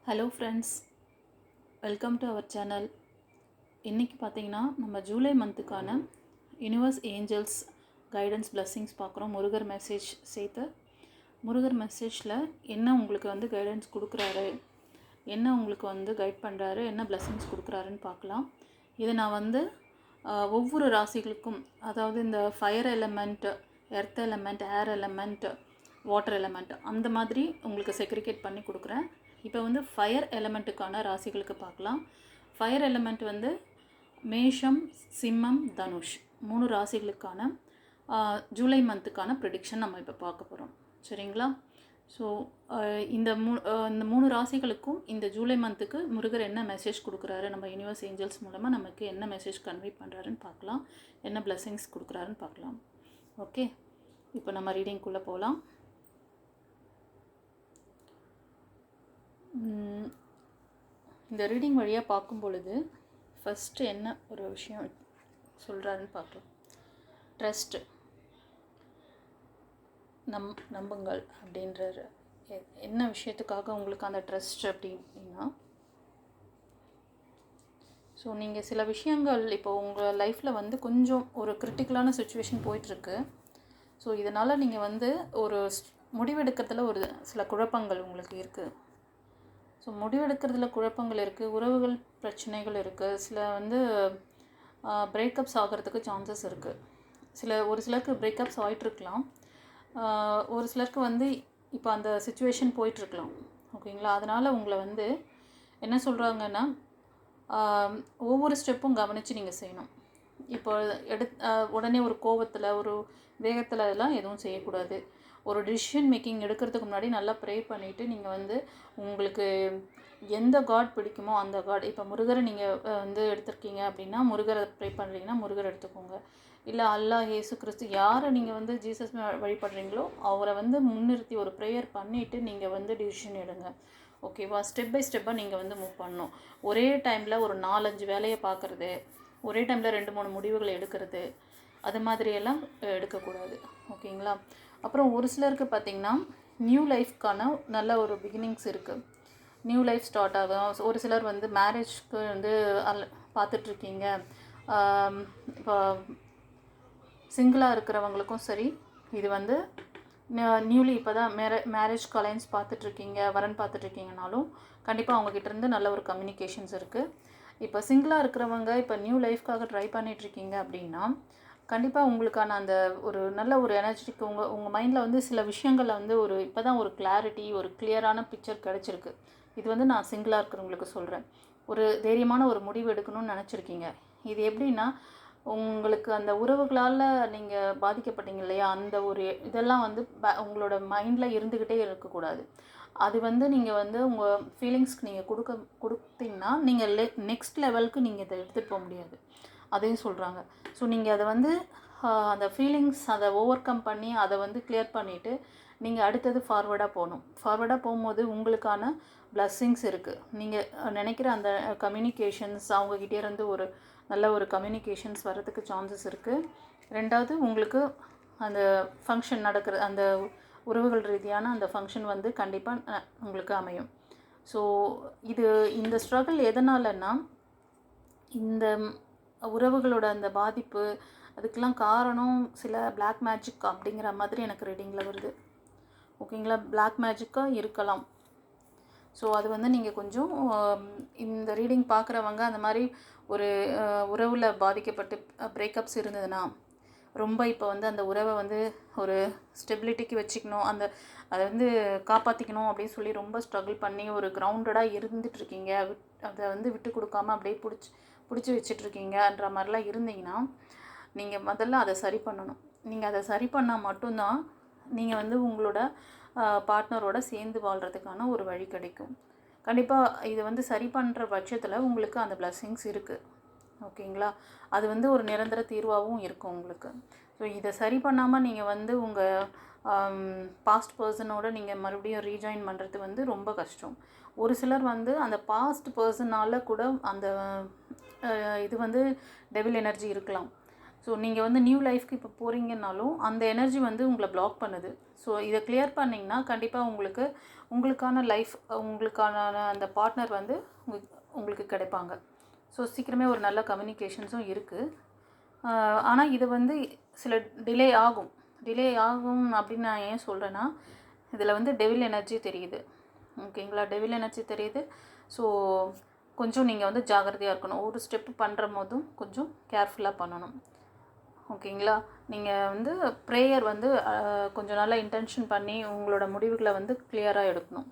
Hello friends, welcome to our channel. இன்றைக்கி பார்த்தீங்கன்னா நம்ம ஜூலை மந்த்துக்கான யூனிவர்ஸ் ஏஞ்சல்ஸ் கைடன்ஸ் பிளெஸ்ஸிங்ஸ் பார்க்குறோம். முருகர் மெசேஜ் சேர்த்து முருகர் மெசேஜில் என்ன உங்களுக்கு வந்து கைடன்ஸ் கொடுக்குறாரு, என்ன உங்களுக்கு வந்து கைட் பண்ணுறாரு, என்ன பிளெஸ்ஸிங்ஸ் கொடுக்குறாருன்னு பார்க்கலாம். இதை நான் வந்து ஒவ்வொரு ராசிகளுக்கும், அதாவது இந்த fire element, earth element, air element, water element, அந்த மாதிரி உங்களுக்கு செக்ரிகேட் பண்ணி கொடுக்குறேன். இப்போ வந்து ஃபயர் எலமெண்ட்டுக்கான ராசிகளுக்கு பார்க்கலாம். ஃபயர் எலமெண்ட் வந்து மேஷம், சிம்மம், தனுஷ் 3 ராசிகளுக்கான ஜூலை மந்த்துக்கான ப்ரெடிக்ஷன் நம்ம இப்போ பார்க்க போகிறோம். சரிங்களா? ஸோ இந்த 3 ராசிகளுக்கும் இந்த ஜூலை மந்த்துக்கு முருகர் என்ன மெசேஜ் கொடுக்குறாரு, நம்ம யூனிவர்ஸ் ஏஞ்சல்ஸ் மூலமாக நமக்கு என்ன மெசேஜ் கன்வே பண்ணுறாருன்னு பார்க்கலாம், என்ன பிளெஸ்ஸிங்ஸ் கொடுக்குறாருன்னு பார்க்கலாம். ஓகே, இப்போ நம்ம ரீடிங்குள்ளே போகலாம். இந்த ரீடிங் வழியாக பார்க்கும் பொழுது ஃபஸ்ட்டு என்ன ஒரு விஷயம் சொல்கிறாருன்னு பார்க்கலாம். ட்ரஸ்ட்டு, நம்புங்கள் அப்படின்றாரு. என்ன விஷயத்துக்காக உங்களுக்கு அந்த ட்ரஸ்ட் அப்படின்னா, ஸோ நீங்கள் சில விஷயங்கள் இப்போ உங்கள் லைஃப்பில் வந்து கொஞ்சம் ஒரு கிரிட்டிக்கலான சுச்சுவேஷன் போயிட்டுருக்கு. ஸோ இதனால் நீங்கள் வந்து ஒரு முடிவெடுக்கிறதுல ஒரு சில குழப்பங்கள் உங்களுக்கு இருக்குது. ஸோ முடிவெடுக்கிறதுல குழப்பங்கள் இருக்குது, உறவுகள் பிரச்சனைகள் இருக்குது, சில வந்து பிரேக்கப்ஸ் ஆகிறதுக்கு சான்சஸ் இருக்குது. ஒரு சிலருக்கு பிரேக்கப்ஸ் ஆகிட்டுருக்கலாம், ஒரு சிலருக்கு வந்து இப்போ அந்த சுச்சுவேஷன் போயிட்டுருக்கலாம். ஓகேங்களா? அதனால் உங்களை வந்து என்ன சொல்கிறாங்கன்னா, ஒவ்வொரு ஸ்டெப்பும் கவனித்து நீங்கள் செய்யணும். இப்போ உடனே ஒரு கோவத்தில், ஒரு வேகத்தில் எல்லாம் எதுவும் செய்யக்கூடாது. ஒரு டிசிஷன் மேக்கிங் எடுக்கிறதுக்கு முன்னாடி நல்லா ப்ரே பண்ணிவிட்டு நீங்கள் வந்து உங்களுக்கு எந்த காட் பிடிக்குமோ அந்த காட், இப்போ முருகரை நீங்கள் வந்து எடுத்துருக்கீங்க அப்படின்னா முருகரை ப்ரே பண்ணுறீங்கன்னா முருகரை எடுத்துக்கோங்க. இல்லை அல்லாஹ், இயேசு கிறிஸ்து, யாரை நீங்கள் வந்து ஜீசஸ் வழிபடுறீங்களோ அவரை வந்து முன்னிறுத்தி ஒரு ப்ரேயர் பண்ணிவிட்டு நீங்கள் வந்து டிசிஷன் எடுங்க. ஓகேவா? ஸ்டெப் பை ஸ்டெப்பாக நீங்கள் வந்து மூவ் பண்ணணும். ஒரே டைமில் ஒரு 4-5 வேலையை பார்க்குறது, ஒரே டைமில் 2-3 முடிவுகளை எடுக்கிறது, அது மாதிரியெல்லாம் எடுக்கக்கூடாது. ஓகேங்களா? அப்புறம் ஒரு சிலருக்கு பார்த்திங்கன்னா நியூ லைஃப்க்கான நல்ல ஒரு பிகினிங்ஸ் இருக்குது. நியூ லைஃப் ஸ்டார்ட் ஆகும். ஒரு சிலர் வந்து மேரேஜ்க்கு வந்து பார்த்துட்ருக்கீங்க. இப்போ சிங்கிளாக இருக்கிறவங்களுக்கும் சரி, இது வந்து நியூலி இப்போ தான் மேரேஜ் அலைன்ஸ் பார்த்துட்ருக்கீங்க, வரன் பார்த்துட்ருக்கீங்கனாலும் கண்டிப்பாக அவங்கக்கிட்டேருந்து நல்ல ஒரு கம்யூனிகேஷன்ஸ் இருக்குது. இப்போ சிங்கிளாக இருக்கிறவங்க இப்போ நியூ லைஃப்க்காக ட்ரை பண்ணிகிட்ருக்கீங்க அப்படின்னா கண்டிப்பாக உங்களுக்கான அந்த ஒரு நல்ல ஒரு எனர்ஜிக்கு உங்கள் மைண்டில் வந்து சில விஷயங்களில் வந்து ஒரு இப்போ தான் ஒரு கிளாரிட்டி, ஒரு கிளியரான பிக்சர் கிடச்சிருக்கு. இது வந்து நான் சிங்கிளாக இருக்கிறவங்களுக்கு சொல்கிறேன். ஒரு தைரியமான ஒரு முடிவு எடுக்கணும்னு நினச்சிருக்கீங்க. இது எப்படின்னா, உங்களுக்கு அந்த உறவுகளால் நீங்கள் பாதிக்கப்பட்டீங்க இல்லையா, அந்த ஒரு இதெல்லாம் வந்து உங்களோட மைண்டில் இருந்துக்கிட்டே இருக்கக்கூடாது. அது வந்து நீங்கள் வந்து உங்கள் ஃபீலிங்ஸ்க்கு நீங்கள் கொடுத்தீங்கன்னா நீங்கள் நெக்ஸ்ட் லெவலுக்கு நீங்கள் இதை எடுத்துகிட்டு போக முடியாது. அதையும் சொல்கிறாங்க. ஸோ நீங்கள் அதை வந்து அந்த ஃபீலிங்ஸ் அதை ஓவர் கம் பண்ணி அதை வந்து கிளியர் பண்ணிவிட்டு நீங்கள் அடுத்தது ஃபார்வர்டாக போகணும். ஃபார்வர்டாக போகும்போது உங்களுக்கான பிளஸ்ஸிங்ஸ் இருக்குது. நீங்கள் நினைக்கிற அந்த கம்யூனிகேஷன்ஸ் அவங்கக்கிட்டேருந்து ஒரு நல்ல ஒரு கம்யூனிகேஷன்ஸ் வர்றதுக்கு சான்சஸ் இருக்குது. ரெண்டாவது, உங்களுக்கு அந்த ஃபங்க்ஷன் நடக்கிற அந்த உறவுகள் ரீதியான அந்த ஃபங்க்ஷன் வந்து கண்டிப்பாக உங்களுக்கு அமையும். ஸோ இந்த ஸ்ட்ரகிள் எதனாலன்னா, இந்த உறவுகளோட அந்த பாதிப்பு, அதுக்கெலாம் காரணம் சில பிளாக் மேஜிக் அப்படிங்கிற மாதிரி எனக்கு ரீடிங்கில் வருது. ஓகேங்களா? பிளாக் மேஜிக்காக இருக்கலாம். ஸோ அது வந்து நீங்கள் கொஞ்சம் இந்த ரீடிங் பார்க்குறவங்க அந்த மாதிரி ஒரு உறவில் பாதிக்கப்பட்டு பிரேக்கப்ஸ் இருந்ததுன்னா ரொம்ப இப்போ வந்து அந்த உறவை வந்து ஒரு ஸ்டெபிலிட்டிக்கு வச்சுக்கணும், அதை வந்து காப்பாற்றிக்கணும் அப்படின்னு சொல்லி ரொம்ப ஸ்ட்ரகிள் பண்ணி ஒரு கிரவுண்டடாக இருந்துகிட்ருக்கீங்க. அதை வந்து விட்டு கொடுக்காமல் அப்படியே பிடிச்சி வச்சிட்ருக்கீங்கன்ற மாதிரிலாம் இருந்தீங்கன்னா நீங்கள் முதல்ல அதை சரி பண்ணணும். நீங்கள் அதை சரி பண்ணால் மட்டும்தான் நீங்கள் வந்து உங்களோட பார்ட்னரோட சேர்ந்து வாழ்கிறதுக்கான ஒரு வழி கிடைக்கும். கண்டிப்பாக இது வந்து சரி பண்ணுற பட்சத்தில் உங்களுக்கு அந்த பிளஸ்ஸிங்ஸ் இருக்குது. ஓகேங்களா? அது வந்து ஒரு நிரந்தர தீர்வாகவும் இருக்கும் உங்களுக்கு. ஸோ இதை சரி பண்ணாமல் நீங்கள் வந்து உங்கள் பாஸ்ட் பர்சனோடு நீங்கள் மறுபடியும் ரீஜாயின் பண்ணுறது வந்து ரொம்ப கஷ்டம். ஒரு சிலர் வந்து அந்த பாஸ்ட் பர்சனால் கூட அந்த இது வந்து டெவில் எனர்ஜி இருக்கலாம். ஸோ நீங்கள் வந்து நியூ லைஃப்க்கு இப்போ போகிறீங்கன்னாலும் அந்த எனர்ஜி வந்து உங்களை பிளாக் பண்ணுது. ஸோ இதை கிளியர் பண்ணிங்கன்னா கண்டிப்பாக உங்களுக்கான லைஃப், உங்களுக்கான அந்த பார்ட்னர் வந்து உங்களுக்கு கிடைப்பாங்க. ஸோ சீக்கிரமே ஒரு நல்ல கம்யூனிகேஷன்ஸும் இருக்குது. ஆனால் இது வந்து சில டிலே ஆகும் அப்படின்னு நான் ஏன் சொல்கிறேன்னா, இதில் வந்து டெவில் எனர்ஜி தெரியுது. ஓகேங்களா, டெவில் எனர்ஜி தெரியுது. ஸோ கொஞ்சம் நீங்கள் வந்து ஜாகிரதையாக இருக்கணும். ஒரு ஸ்டெப்பு பண்ணுற போதும் கொஞ்சம் கேர்ஃபுல்லாக பண்ணணும். ஓகேங்களா, நீங்கள் வந்து ப்ரேயர் வந்து கொஞ்சம் நல்லா இன்டென்ஷன் பண்ணி உங்களோட முடிவுகளை வந்து கிளியராக எடுக்கணும்.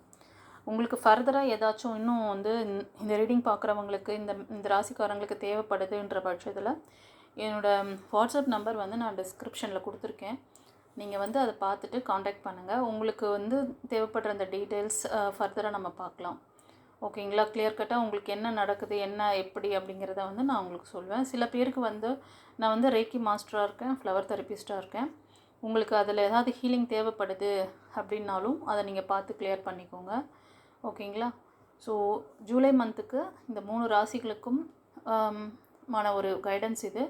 உங்களுக்கு ஃபர்தராக ஏதாச்சும் இன்னும் வந்து இந்த ரீடிங் பார்க்குறவங்களுக்கு, இந்த ராசிக்காரங்களுக்கு தேவைப்படுதுன்ற பட்சத்தில் என்னோடய வாட்ஸ்அப் நம்பர் வந்து நான் டிஸ்கிரிப்ஷனில் கொடுத்துருக்கேன். நீங்கள் வந்து அதை பார்த்துட்டு காண்டாக்ட் பண்ணுங்கள். உங்களுக்கு வந்து தேவைப்படுற அந்த டீட்டெயில்ஸ் ஃபர்தராக நம்ம பார்க்கலாம். ஓகேங்களா, கிளியர் கட்டாக உங்களுக்கு என்ன நடக்குது, என்ன எப்படி அப்படிங்கிறத வந்து நான் உங்களுக்கு சொல்வேன். சில பேருக்கு வந்து நான் வந்து ரேக்கி மாஸ்டராக இருக்கேன், ஃப்ளவர் தெரபிஸ்ட்டாக இருக்கேன். உங்களுக்கு அதில் ஏதாவது ஹீலிங் தேவைப்படுது அப்படின்னாலும் அதை நீங்கள் பார்த்து கிளியர் பண்ணிக்கோங்க. ஓகேங்களா, ஸோ ஜூலை மந்த்துக்கு இந்த 3 ராசிகளுக்கும் ஒரு கைடன்ஸ் இது.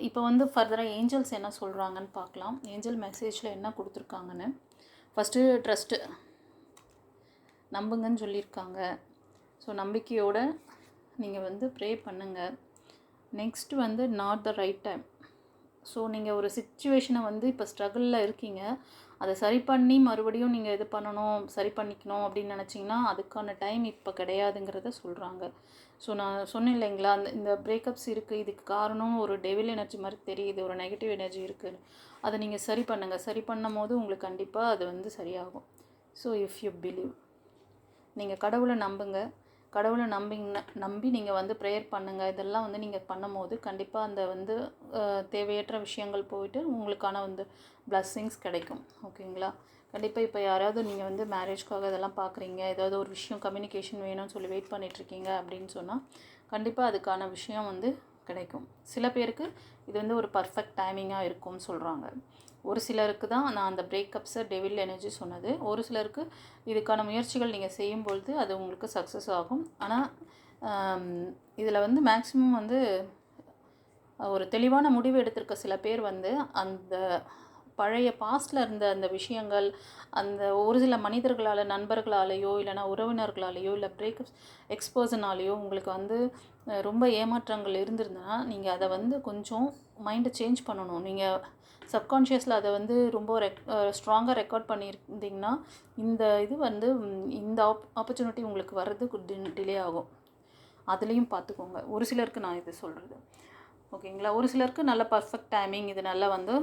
இப்போ வந்து ஃபர்தராக ஏஞ்சல்ஸ் என்ன சொல்கிறாங்கன்னு பார்க்கலாம். ஏஞ்சல் மெசேஜில் என்ன கொடுத்துருக்காங்கன்னு. ஃபஸ்ட்டு ட்ரஸ்ட்டு, நம்புங்கன்னு சொல்லியிருக்காங்க. ஸோ நம்பிக்கையோடு நீங்கள் வந்து ப்ரே பண்ணுங்கள். நெக்ஸ்ட்டு வந்து not the right time. So நீங்கள் ஒரு சிச்சுவேஷனை வந்து இப்போ ஸ்ட்ரகிளில் இருக்கீங்க, அதை சரி பண்ணி மறுபடியும் நீங்கள் இது பண்ணணும், சரி பண்ணிக்கணும் அப்படின்னு நினச்சிங்கன்னா அதுக்கான டைம் இப்போ கிடையாதுங்கிறத சொல்கிறாங்க. ஸோ நான் சொன்னேன் இல்லைங்களா, இந்த பிரேக்கப்ஸ் இருக்குது, இதுக்கு காரணம் ஒரு டெவில் எனர்ஜி மாதிரி தெரியுது, ஒரு நெகட்டிவ் எனர்ஜி இருக்குது. அதை நீங்கள் சரி பண்ணுங்கள். சரி பண்ணும் போது உங்களுக்கு கண்டிப்பாக அது வந்து சரியாகும். ஸோ இஃப் யூ பிலீவ், நீங்கள் கடவுளை நம்புங்க. கடவுளை நம்பி நீங்கள் வந்து ப்ரேயர் பண்ணுங்கள். இதெல்லாம் வந்து நீங்கள் பண்ணும் போது கண்டிப்பாக அந்த வந்து தேவையற்ற விஷயங்கள் போயிட்டு உங்களுக்கான வந்து பிளஸ்ஸிங்ஸ் கிடைக்கும். ஓகேங்களா, கண்டிப்பாக இப்போ யாராவது நீங்கள் வந்து மேரேஜ்க்காக இதெல்லாம் பார்க்குறீங்க, ஏதாவது ஒரு விஷயம் கம்யூனிகேஷன் வேணும்னு சொல்லி வெயிட் பண்ணிகிட்ருக்கீங்க அப்படின்னு சொன்னால் கண்டிப்பாக அதுக்கான விஷயம் வந்து கிடைக்கும். சில பேருக்கு இது வந்து ஒரு பர்ஃபெக்ட் டைமிங்காக இருக்கும்னு சொல்கிறாங்க. ஒரு சிலருக்கு தான் நான் அந்த பிரேக்கப்ஸை டெவில் எனர்ஜி சொன்னது. ஒரு சிலருக்கு இதுக்கான முயற்சிகள் நீங்கள் செய்யும்பொழுது அது உங்களுக்கு சக்ஸஸ் ஆகும். ஆனால் இதில் வந்து மேக்ஸிமம் வந்து ஒரு தெளிவான முடிவு எடுத்திருக்க சில பேர் வந்து அந்த பழைய பாஸ்டில் இருந்த அந்த விஷயங்கள், அந்த ஒரு சில மனிதர்களால், நண்பர்களாலேயோ இல்லைனா உறவினர்களாலேயோ இல்லை எக்ஸ்பர்சனாலேயோ உங்களுக்கு வந்து ரொம்ப ஏமாற்றங்கள் இருந்திருந்ததுன்னா நீங்கள் அதை வந்து கொஞ்சம் மைண்டை சேஞ்ச் பண்ணணும். நீங்கள் சப்கான்ஷியஸில் அதை வந்து ரொம்ப ஸ்ட்ராங்காக ரெக்கார்ட் பண்ணியிருந்தீங்கன்னா இந்த இது வந்து இந்த ஆப்பர்ச்சுனிட்டி உங்களுக்கு வர்றதுக்கு டிலே ஆகும். அதுலேயும் பார்த்துக்கோங்க. ஒரு சிலருக்கு நான் இது சொல்கிறது. ஓகேங்களா, ஒரு சிலருக்கு நல்ல பர்ஃபெக்ட் டைமிங், இது நல்லா வந்து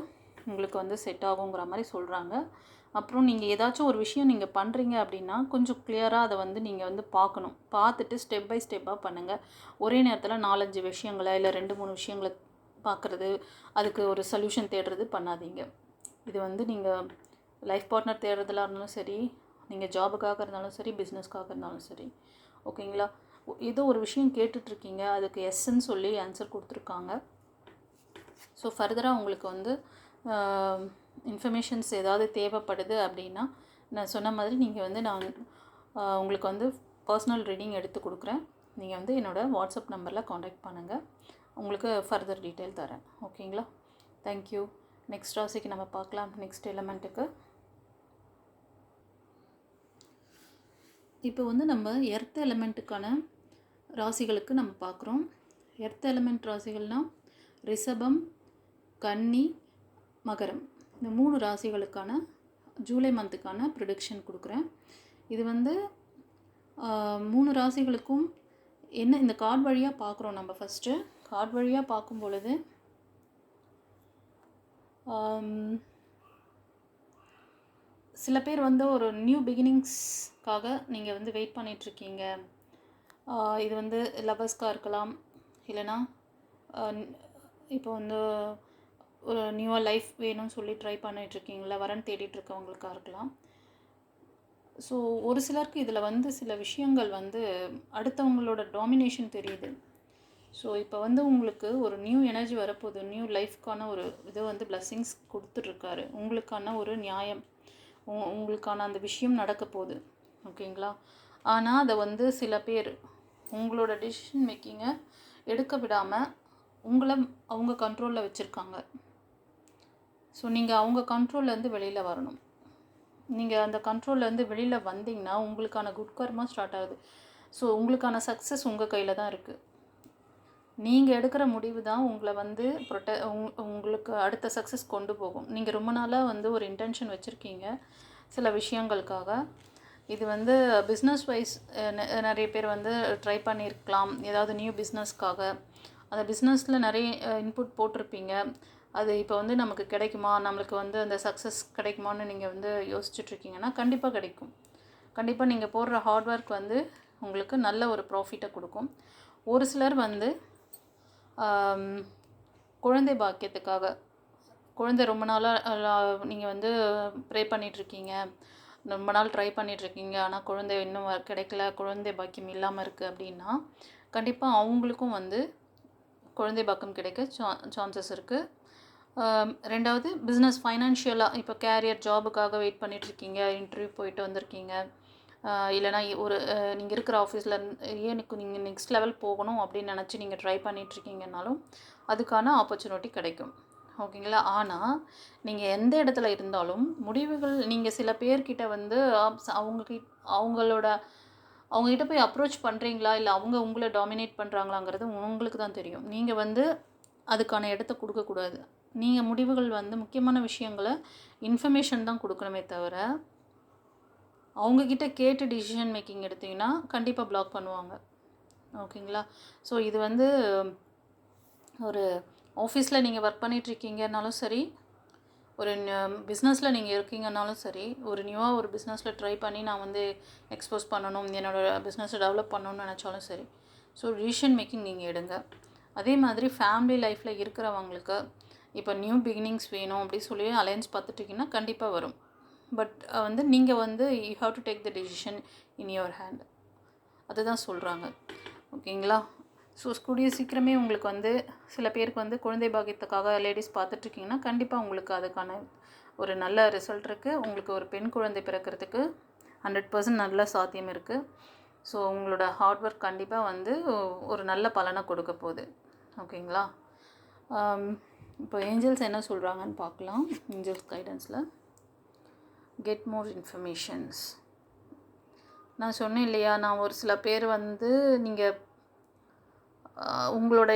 உங்களுக்கு வந்து செட் ஆகுங்கிற மாதிரி சொல்கிறாங்க. அப்புறம் நீங்கள் ஏதாச்சும் ஒரு விஷயம் நீங்கள் பண்ணுறீங்க அப்படின்னா கொஞ்சம் கிளியராக அதை வந்து நீங்கள் வந்து பார்க்கணும். பார்த்துட்டு ஸ்டெப் பை ஸ்டெப்பாக பண்ணுங்கள். ஒரே நேரத்தில் 4-5 விஷயங்களை இல்லை 2-3 விஷயங்களை பார்க்குறது, அதுக்கு ஒரு சொல்யூஷன் தேடுறது பண்ணாதீங்க. இது வந்து நீங்கள் லைஃப் பார்ட்னர் தேடுறதுலாம் இருந்தாலும் சரி, நீங்கள் ஜாபுக்காக இருந்தாலும் சரி, பிஸ்னஸ்க்காக இருந்தாலும் சரி. ஓகேங்களா, ஏதோ ஒரு விஷயம் கேட்டுட்ருக்கீங்க, அதுக்கு எஸ்ன்னு சொல்லி ஆன்சர் கொடுத்துருக்காங்க. ஸோ ஃபர்தராக உங்களுக்கு வந்து இன்ஃபர்மேஷன்ஸ் ஏதாவது தேவைப்படுது அப்படின்னா நான் சொன்ன மாதிரி நீங்கள் வந்து நான் உங்களுக்கு வந்து பர்சனல் ரீடிங் எடுத்து கொடுக்குறேன். நீங்கள் வந்து என்னோடய வாட்ஸ்அப் நம்பரில் காண்டாக்ட் பண்ணுங்கள். உங்களுக்கு ஃபர்தர் டீட்டெயில் தரேன். ஓகேங்களா, தேங்க்யூ. நெக்ஸ்ட் ராசிக்கு நம்ம பார்க்கலாம். நெக்ஸ்ட் எலமெண்ட்டுக்கு இப்போ வந்து நம்ம எர்த் எலமெண்ட்டுக்கான ராசிகளுக்கு நம்ம பார்க்குறோம். எர்த் எலமெண்ட் ராசிகள்னால் ரிஷபம், கன்னி, மகரம், இந்த 3 ராசிகளுக்கான ஜூலை மந்த்துக்கான ப்ரிடிக்ஷன் கொடுக்குறேன். இது வந்து 3 ராசிகளுக்கும் என்ன இந்த கார்டு வழியாக பார்க்குறோம். நம்ம ஃபஸ்ட்டு கார்டு வழியாக பார்க்கும் பொழுது சில பேர் வந்து ஒரு நியூ பிகினிங்ஸ்க்காக நீங்கள் வந்து வெயிட் பண்ணிகிட்ருக்கீங்க. இது வந்து லவர்ஸ்க்காக இருக்கலாம், இல்லைனா இப்போ வந்து ஒரு நியூவாக லைஃப் வேணும்னு சொல்லி ட்ரை பண்ணிகிட்ருக்கீங்களா, வரன் தேடிட்டுருக்கவங்களுக்காக இருக்கலாம். ஸோ ஒரு சிலருக்கு இதில் வந்து சில விஷயங்கள் வந்து அடுத்தவங்களோட டாமினேஷன் தெரியுது. ஸோ இப்போ வந்து உங்களுக்கு ஒரு நியூ எனர்ஜி வரப்போகுது, நியூ லைஃப்க்கான ஒரு இது வந்து பிளஸ்ஸிங்ஸ் கொடுத்துட்ருக்காரு. உங்களுக்கான ஒரு நியாயம், உங்களுக்கான அந்த விஷயம் நடக்க போகுது. ஓகேங்களா, ஆனால் அதை வந்து சில பேர் உங்களோட டிசிஷன் மேக்கிங்கை எடுக்க விடாமல் உங்களை அவங்க கண்ட்ரோலில் வச்சுருக்காங்க. ஸோ நீங்கள் அவங்க கண்ட்ரோல்லேருந்து வெளியில் வரணும். நீங்கள் அந்த கண்ட்ரோல்லேருந்து வெளியில் வந்தீங்கன்னா உங்களுக்கான குட் கர்மா ஸ்டார்ட் ஆகுது. ஸோ உங்களுக்கான சக்ஸஸ் உங்கள் கையில் தான் இருக்குது. நீங்கள் எடுக்கிற முடிவு தான் உங்களை வந்து உங்களுக்கு அடுத்த சக்ஸஸ் கொண்டு போகும். நீங்கள் ரொம்ப நாளாக வந்து ஒரு இன்டென்ஷன் வச்சுருக்கீங்க சில விஷயங்களுக்காக. இது வந்து பிஸ்னஸ் வைஸ் நிறைய பேர் வந்து ட்ரை பண்ணியிருக்கலாம், ஏதாவது நியூ பிஸ்னஸ்க்காக. அந்த பிஸ்னஸில் நிறைய இன்புட் போட்டிருப்பீங்க. அது இப்போ வந்து நமக்கு கிடைக்குமா, நம்மளுக்கு வந்து அந்த சக்ஸஸ் கிடைக்குமான்னு நீங்கள் வந்து யோசிச்சுட்ருக்கீங்கன்னா கண்டிப்பாக கிடைக்கும். கண்டிப்பாக நீங்கள் போடுற ஹார்ட் ஒர்க் வந்து உங்களுக்கு நல்ல ஒரு ப்ராஃபிட்டை கொடுக்கும். ஒரு சிலர் வந்து குழந்தை பாக்கியத்துக்காக, குழந்தை ரொம்ப நாளாக நீங்கள் வந்து ப்ரே பண்ணிகிட்ருக்கீங்க, ரொம்ப நாள் ட்ரை பண்ணிகிட்ருக்கீங்க, ஆனால் குழந்தை இன்னும் கிடைக்கல, குழந்தை பாக்கியம் இல்லாமல் இருக்குது அப்படின்னா கண்டிப்பாக அவங்களுக்கும் வந்து குழந்தை பாக்கியம் கிடைக்க சான்சஸ் இருக்குது. ரெண்டாவது பிஸ்னஸ் ஃபைனான்ஷியலாக இப்போ கேரியர் ஜாபுக்காக வெயிட் பண்ணிகிட்ருக்கீங்க, இன்டர்வியூ போயிட்டு வந்திருக்கீங்க, இல்லைனா ஒரு நீங்கள் இருக்கிற ஆஃபீஸில் எனக்கு நீங்கள் நெக்ஸ்ட் லெவல் போகணும் அப்படின்னு நினச்சி நீங்கள் ட்ரை பண்ணிகிட்ருக்கீங்கன்னாலும் அதுக்கான ஆப்பர்ச்சுனிட்டி கிடைக்கும். ஓகேங்களா? ஆனால் நீங்கள் எந்த இடத்துல இருந்தாலும் முடிவுகள் நீங்கள் சில பேர்கிட்ட வந்து அவங்கக்கிட்ட போய் அப்ரோச் பண்ணுறீங்களா, இல்லை அவங்க உங்களை டாமினேட் பண்ணுறாங்களாங்கிறது உங்களுக்கு தான் தெரியும். நீங்கள் வந்து அதுக்கான இடத்த கொடுக்கக்கூடாது. நீங்கள் முடிவுகள் வந்து முக்கியமான விஷயங்களை இன்ஃபர்மேஷன் தான் கொடுக்கணுமே தவிர, அவங்கக்கிட்ட கேட்டு டிசிஷன் மேக்கிங் எடுத்திங்கன்னா கண்டிப்பாக பிளாக் பண்ணுவாங்க. ஓகேங்களா? ஸோ இது வந்து ஒரு ஆஃபீஸில் நீங்கள் ஒர்க் பண்ணிகிட்ருக்கீங்கன்னாலும் சரி, ஒரு பிஸ்னஸில் நீங்கள் இருக்கீங்கன்னாலும் சரி, ஒரு நியூவாக ஒரு பிஸ்னஸில் ட்ரை பண்ணி நான் வந்து எக்ஸ்போஸ் பண்ணணும், என்னோடய பிஸ்னஸை டெவலப் பண்ணணும்னு நினச்சாலும் சரி, ஸோ டிசிஷன் மேக்கிங் நீங்கள் எடுங்க. அதே மாதிரி ஃபேமிலி லைஃப்பில் இருக்கிறவங்களுக்கு இப்போ நியூ பிகினிங்ஸ் வேணும் அப்படி சொல்லி அலையன்ஸ் பார்த்துட்டிங்கன்னா கண்டிப்பாக வரும். பட் வந்து நீங்கள் வந்து you have to take the decision in your hand. அதுதான் சொல்கிறாங்க. ஓகேங்களா? ஸோ கூடிய சீக்கிரமே உங்களுக்கு வந்து சில பேருக்கு வந்து குழந்தை பாக்கியத்துக்காக லேடிஸ் பார்த்துட்ருக்கீங்கன்னா கண்டிப்பாக உங்களுக்கு அதுக்கான ஒரு நல்ல ரிசல்ட் இருக்குது. உங்களுக்கு ஒரு பெண் குழந்தை பிறக்கிறதுக்கு 100% நல்ல சாத்தியம் இருக்குது. ஸோ உங்களோட ஹார்ட் ஒர்க் கண்டிப்பாக வந்து ஒரு நல்ல பலனை கொடுக்க போகுது. ஓகேங்களா? இப்போ ஏஞ்சல்ஸ் என்ன சொல்கிறாங்கன்னு பார்க்கலாம். ஏஞ்சல்ஸ் கைடன்ஸில் கெட் மோர் இன்ஃபர்மேஷன்ஸ். நான் சொன்னேன் இல்லையா, நான் ஒரு சில பேர் வந்து நீங்கள் உங்களோட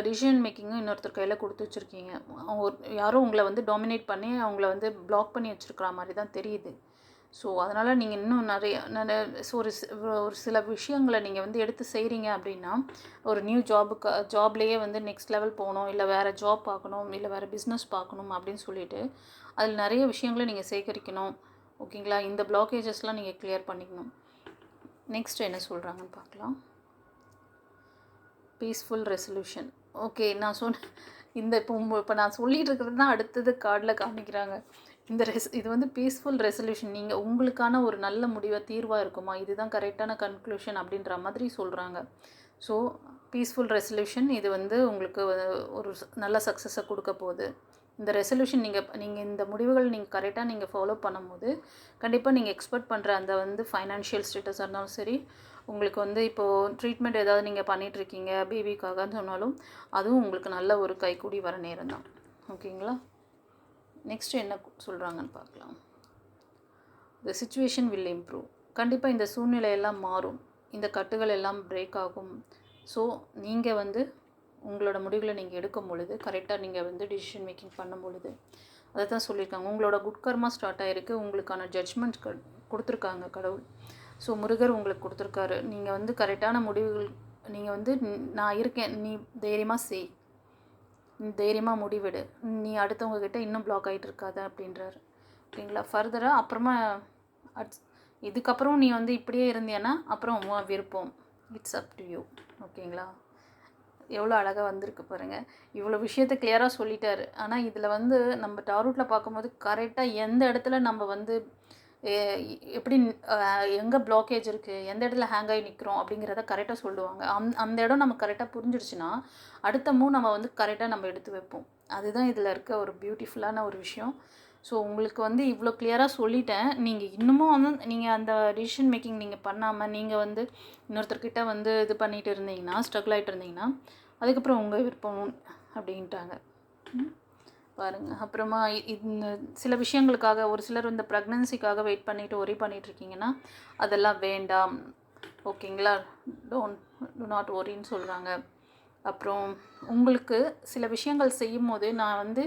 டிசிஷன் மேக்கிங்கும் இன்னொருத்தர் கையில் கொடுத்து வச்சுருக்கீங்க. அவங்க யாரும் உங்களை வந்து டாமினேட் பண்ணி அவங்கள வந்து பிளாக் பண்ணி வச்சுருக்கிற மாதிரி தான் தெரியுது. ஸோ அதனால் நீங்கள் இன்னும் ஒரு சில விஷயங்களை நீங்கள் வந்து எடுத்து செய்கிறீங்க அப்படின்னா, ஒரு நியூ ஜாப்லேயே வந்து நெக்ஸ்ட் லெவல் போகணும், இல்லை வேறு ஜாப் பார்க்கணும், இல்லை வேறு பிஸ்னஸ் பார்க்கணும் அப்படின்னு சொல்லிட்டு அதில் நிறைய விஷயங்களை நீங்கள் சேகரிக்கணும். ஓகேங்களா? இந்த பிளாக்கேஜஸ்லாம் நீங்கள் கிளியர் பண்ணிக்கணும். நெக்ஸ்ட் என்ன சொல்கிறாங்கன்னு பார்க்கலாம். Peaceful resolution. ஓகே, நான் இப்போ நான் சொல்லிகிட்டு இருக்கிறது தான் அடுத்தது கார்டில் காமிக்கிறாங்க. இது வந்து பீஸ்ஃபுல் ரெசல்யூஷன். நீங்கள் உங்களுக்கான ஒரு நல்ல தீர்வாக இருக்குமா, இதுதான் கரெக்டான கன்க்ளூஷன் அப்படின்ற மாதிரி சொல்கிறாங்க. ஸோ பீஸ்ஃபுல் ரெசல்யூஷன் இது வந்து உங்களுக்கு ஒரு நல்ல சக்ஸஸை கொடுக்க போகுது. இந்த ரெசல்யூஷன் நீங்கள் இந்த முடிவுகள் நீங்கள் கரெக்டாக நீங்கள் ஃபாலோ பண்ணும்போது கண்டிப்பாக நீங்கள் எக்ஸ்பெக்ட் பண்ணுற அந்த வந்து ஃபைனான்ஷியல் ஸ்டேட்டஸாக இருந்தாலும் சரி, உங்களுக்கு வந்து இப்போது ட்ரீட்மெண்ட் ஏதாவது நீங்கள் பண்ணிகிட்ருக்கீங்க பேபிக்காகன்னு சொன்னாலும் அதுவும் உங்களுக்கு நல்ல ஒரு கைக்கூடி வர நேரம் தான். ஓகேங்களா? நெக்ஸ்ட்டு என்ன சொல்கிறாங்கன்னு பார்க்கலாம். The situation will improve. கண்டிப்பாக இந்த சூழ்நிலையெல்லாம் மாறும், இந்த கட்டுகள் எல்லாம் பிரேக் ஆகும். ஸோ நீங்கள் வந்து உங்களோட முடிவுகளை நீங்கள் எடுக்கும் பொழுது, கரெக்டாக நீங்கள் வந்து டிசிஷன் மேக்கிங் பண்ணும் பொழுது, அதை தான் சொல்லியிருக்காங்க. உங்களோட குட் கர்மா ஸ்டார்ட் ஆகிருக்கு, உங்களுக்கான ஜட்ஜ்மெண்ட் கொடுத்துருக்காங்க கடவுள். ஸோ முருகர் உங்களுக்கு கொடுத்துருக்காரு. நீங்கள் வந்து கரெக்டான முடிவுகள், நீங்கள் வந்து நான் இருக்கேன், நீ தைரியமாக செய், நீ தைரியமாக முடிவெடு, நீ அடுத்தவங்கக்கிட்ட இன்னும் பிளாக் ஆகிட்டு இருக்காத அப்படின்றாரு. ஓகேங்களா? ஃபர்தராக அப்புறமா இதுக்கப்புறம் நீ வந்து இப்படியே இருந்தியன்னா அப்புறம் விருப்பம், இட்ஸ் அப் டு யூ. ஓகேங்களா? எவ்வளோ அழகாக வந்திருக்கு பாருங்கள். இவ்வளோ விஷயத்த கிளியராக சொல்லிட்டாரு. ஆனால் இதில் வந்து நம்ம டாரூட்டில் பார்க்கும்போது கரெக்டாக எந்த இடத்துல நம்ம வந்து எப்படி எங்கே பிளாக்கேஜ் இருக்குது, எந்த இடத்துல ஹேங் ஆகி நிற்கிறோம் அப்படிங்கிறத கரெக்டாக சொல்லுவாங்க. அந்த இடம் நம்ம கரெக்டாக புரிஞ்சிடுச்சுன்னா அடுத்த நம்ம வந்து கரெக்டாக நம்ம எடுத்து வைப்போம். அதுதான் இதில் இருக்க ஒரு பியூட்டிஃபுல்லான ஒரு விஷயம். ஸோ உங்களுக்கு வந்து இவ்வளோ கிளியராக சொல்லிட்டேன். நீங்கள் இன்னமும் வந்து நீங்கள் அந்த டிசிஷன் மேக்கிங் நீங்கள் பண்ணாமல் நீங்கள் வந்து இன்னொருத்தர்கிட்ட வந்து இது பண்ணிகிட்டு இருந்தீங்கன்னா, ஸ்ட்ரகிள் ஆகிட்டு இருந்தீங்கன்னா அதுக்கப்புறம் உங்கள் விருப்பம் அப்படின்ட்டாங்க. பாருங்கள். அப்புறமா இந்த சில விஷயங்களுக்காக ஒரு சிலர் இந்த ப்ரெக்னன்சிக்காக வெயிட் பண்ணிவிட்டு ஒரி பண்ணிகிட்ருக்கீங்கன்னா அதெல்லாம் வேண்டாம். ஓகேங்களா? டு நாட் ஒரின்னு சொல்கிறாங்க. அப்புறம் உங்களுக்கு சில விஷயங்கள் செய்யும்போது நான் வந்து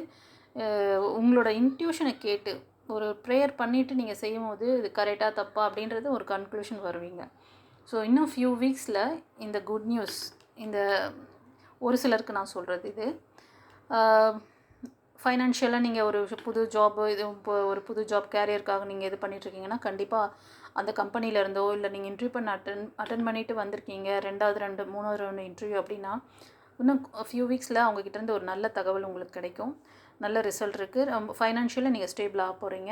உங்களோட இன்ட்யூஷனை கேட்டு ஒரு ப்ரேயர் பண்ணிவிட்டு நீங்கள் செய்யும்போது இது கரெக்டாக தப்பா அப்படின்றது ஒரு கன்க்ளூஷன் வருவீங்க. ஸோ இன்னும் ஃபியூ வீக்ஸில் இந்த குட் நியூஸ் இந்த ஒரு சிலருக்கு நான் சொல்கிறது இது. ஃபைனான்ஷியலாக நீங்கள் ஒரு புது ஜாப்பு இது இப்போ ஒரு புது ஜாப் கேரியருக்காக நீங்கள் இது பண்ணிகிட்ருக்கீங்கன்னா கண்டிப்பாக அந்த கம்பெனியிலேருந்தோ இல்லை நீங்கள் இன்டர்வியூ பண்ண அட்டன் பண்ணிவிட்டு வந்திருக்கீங்க 2வது 3வது ரவுண்டு இன்டர்வியூ அப்படின்னா இன்னும் ஃபியூ வீக்ஸில் அவங்கக்கிட்டேருந்து ஒரு நல்ல தகவல் உங்களுக்கு கிடைக்கும். நல்ல ரிசல்ட் இருக்குது. ரொம்ப ஃபைனான்ஷியலாக நீங்கள் ஸ்டேபிள் ஆக போகிறீங்க.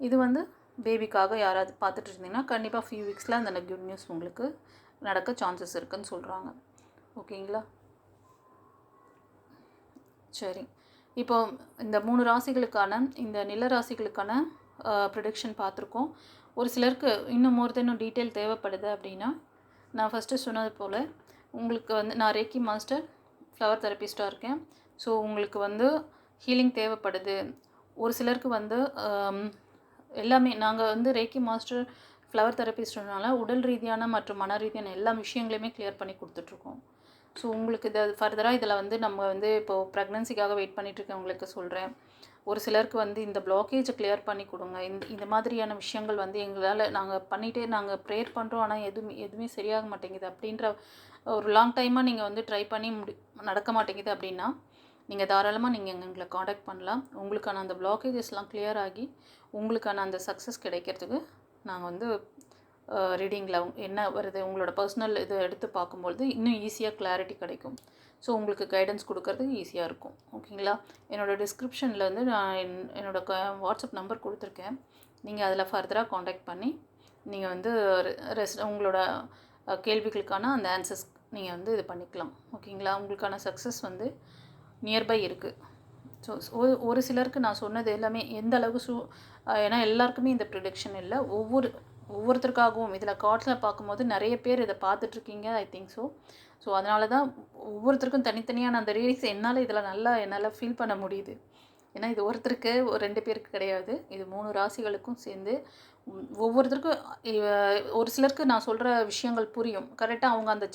இது வந்து பேபிக்காக யாராவது பார்த்துட்டு இருந்தீங்கன்னா கண்டிப்பாக ஃபியூ வீக்ஸில் அந்த குட் நியூஸ் உங்களுக்கு நடக்க சான்சஸ் இருக்குதுன்னு சொல்கிறாங்க. ஓகேங்களா? சரி. இப்போ இந்த 3 ராசிகளுக்கான இந்த நில ராசிகளுக்கான ப்ரெடிக்ஷன் பார்த்துருக்கோம். ஒரு சிலருக்கு இன்னும் டீட்டெயில் தேவைப்படுது அப்படின்னா நான் ஃபஸ்ட்டு சொன்னது போல் உங்களுக்கு வந்து நான் ரேக்கி மாஸ்டர் ஃப்ளவர் தெரபிஸ்ட்டாக இருக்கேன். ஸோ உங்களுக்கு வந்து ஹீலிங் தேவைப்படுது. ஒரு சிலருக்கு வந்து எல்லாமே நாங்கள் வந்து ரேக்கி மாஸ்டர் ஃப்ளவர் தெரபிஸ்ட்னால உடல் ரீதியான மற்றும் மன ரீதியான எல்லா விஷயங்களையுமே கிளியர் பண்ணி கொடுத்துட்ருக்கோம். ஸோ உங்களுக்கு இதை ஃபர்தராக இதில் வந்து நம்ம வந்து இப்போது ப்ரெக்னன்சிக்காக வெயிட் பண்ணிகிட்ருக்கவங்களுக்கு சொல்கிறேன். ஒரு சிலருக்கு வந்து இந்த பிளாக்கேஜை கிளியர் பண்ணி கொடுங்க. இந்த மாதிரியான விஷயங்கள் வந்து எங்களால் நாங்கள் பண்ணிகிட்டே நாங்கள் ப்ரேயர் பண்ணுறோம், ஆனால் எதுவுமே சரியாக மாட்டேங்குது அப்படின்ற ஒரு லாங் டைமாக நீங்கள் வந்து ட்ரை பண்ணி நடக்க மாட்டேங்குது அப்படின்னா நீங்கள் தாராளமாக நீங்கள் எங்களை காண்டாக்ட் பண்ணலாம். உங்களுக்கான அந்த பிளாக்கேஜஸ்லாம் கிளியர் ஆகி உங்களுக்கான அந்த சக்ஸஸ் கிடைக்கிறதுக்கு நாங்கள் வந்து ரீடிங்கில் என்ன வருது உங்களோட பர்சனல் இதை எடுத்து பார்க்கும்பொழுது இன்னும் ஈஸியாக கிளாரிட்டி கிடைக்கும். ஸோ உங்களுக்கு கைடன்ஸ் கொடுக்கறதுக்கு ஈஸியாக இருக்கும். ஓகேங்களா? என்னோடய டிஸ்கிரிப்ஷனில் வந்து நான் என்னோடய வாட்ஸ்அப் நம்பர் கொடுத்துருக்கேன். நீங்கள் அதில் ஃபர்தராக காண்டாக்ட் பண்ணி நீங்கள் வந்து உங்களோட கேள்விகளுக்கான அந்த ஆன்சர்ஸ் நீங்கள் வந்து இது பண்ணிக்கலாம். ஓகேங்களா? உங்களுக்கான சக்ஸஸ் வந்து நியர்பை இருக்குது. ஸோ ஒரு சிலருக்கு நான் சொன்னது எல்லாமே எந்த அளவுக்கு ஏன்னா எல்லாருக்குமே இந்த ப்ரிடிக்ஷன் இல்லை. ஒவ்வொருத்தருக்காகவும் இதில் கார்ட்ஸில் பார்க்கும்போது நிறைய பேர் இதை பார்த்துட்ருக்கீங்க. ஐ திங்க் ஸோ அதனால தான் ஒவ்வொருத்தருக்கும் தனித்தனியான அந்த ரீடிங்ஸ் என்னால் என்னால் ஃபீல் பண்ண முடியுது. ஏன்னா இது ஒருத்தருக்கு 2 பேருக்கு கிடையாது. இது 3 ராசிகளுக்கும் சேர்ந்து ஒவ்வொருத்தருக்கும் ஒரு சிலருக்கு நான் சொல்கிற விஷயங்கள் புரியும். கரெக்டாக அவங்க அந்த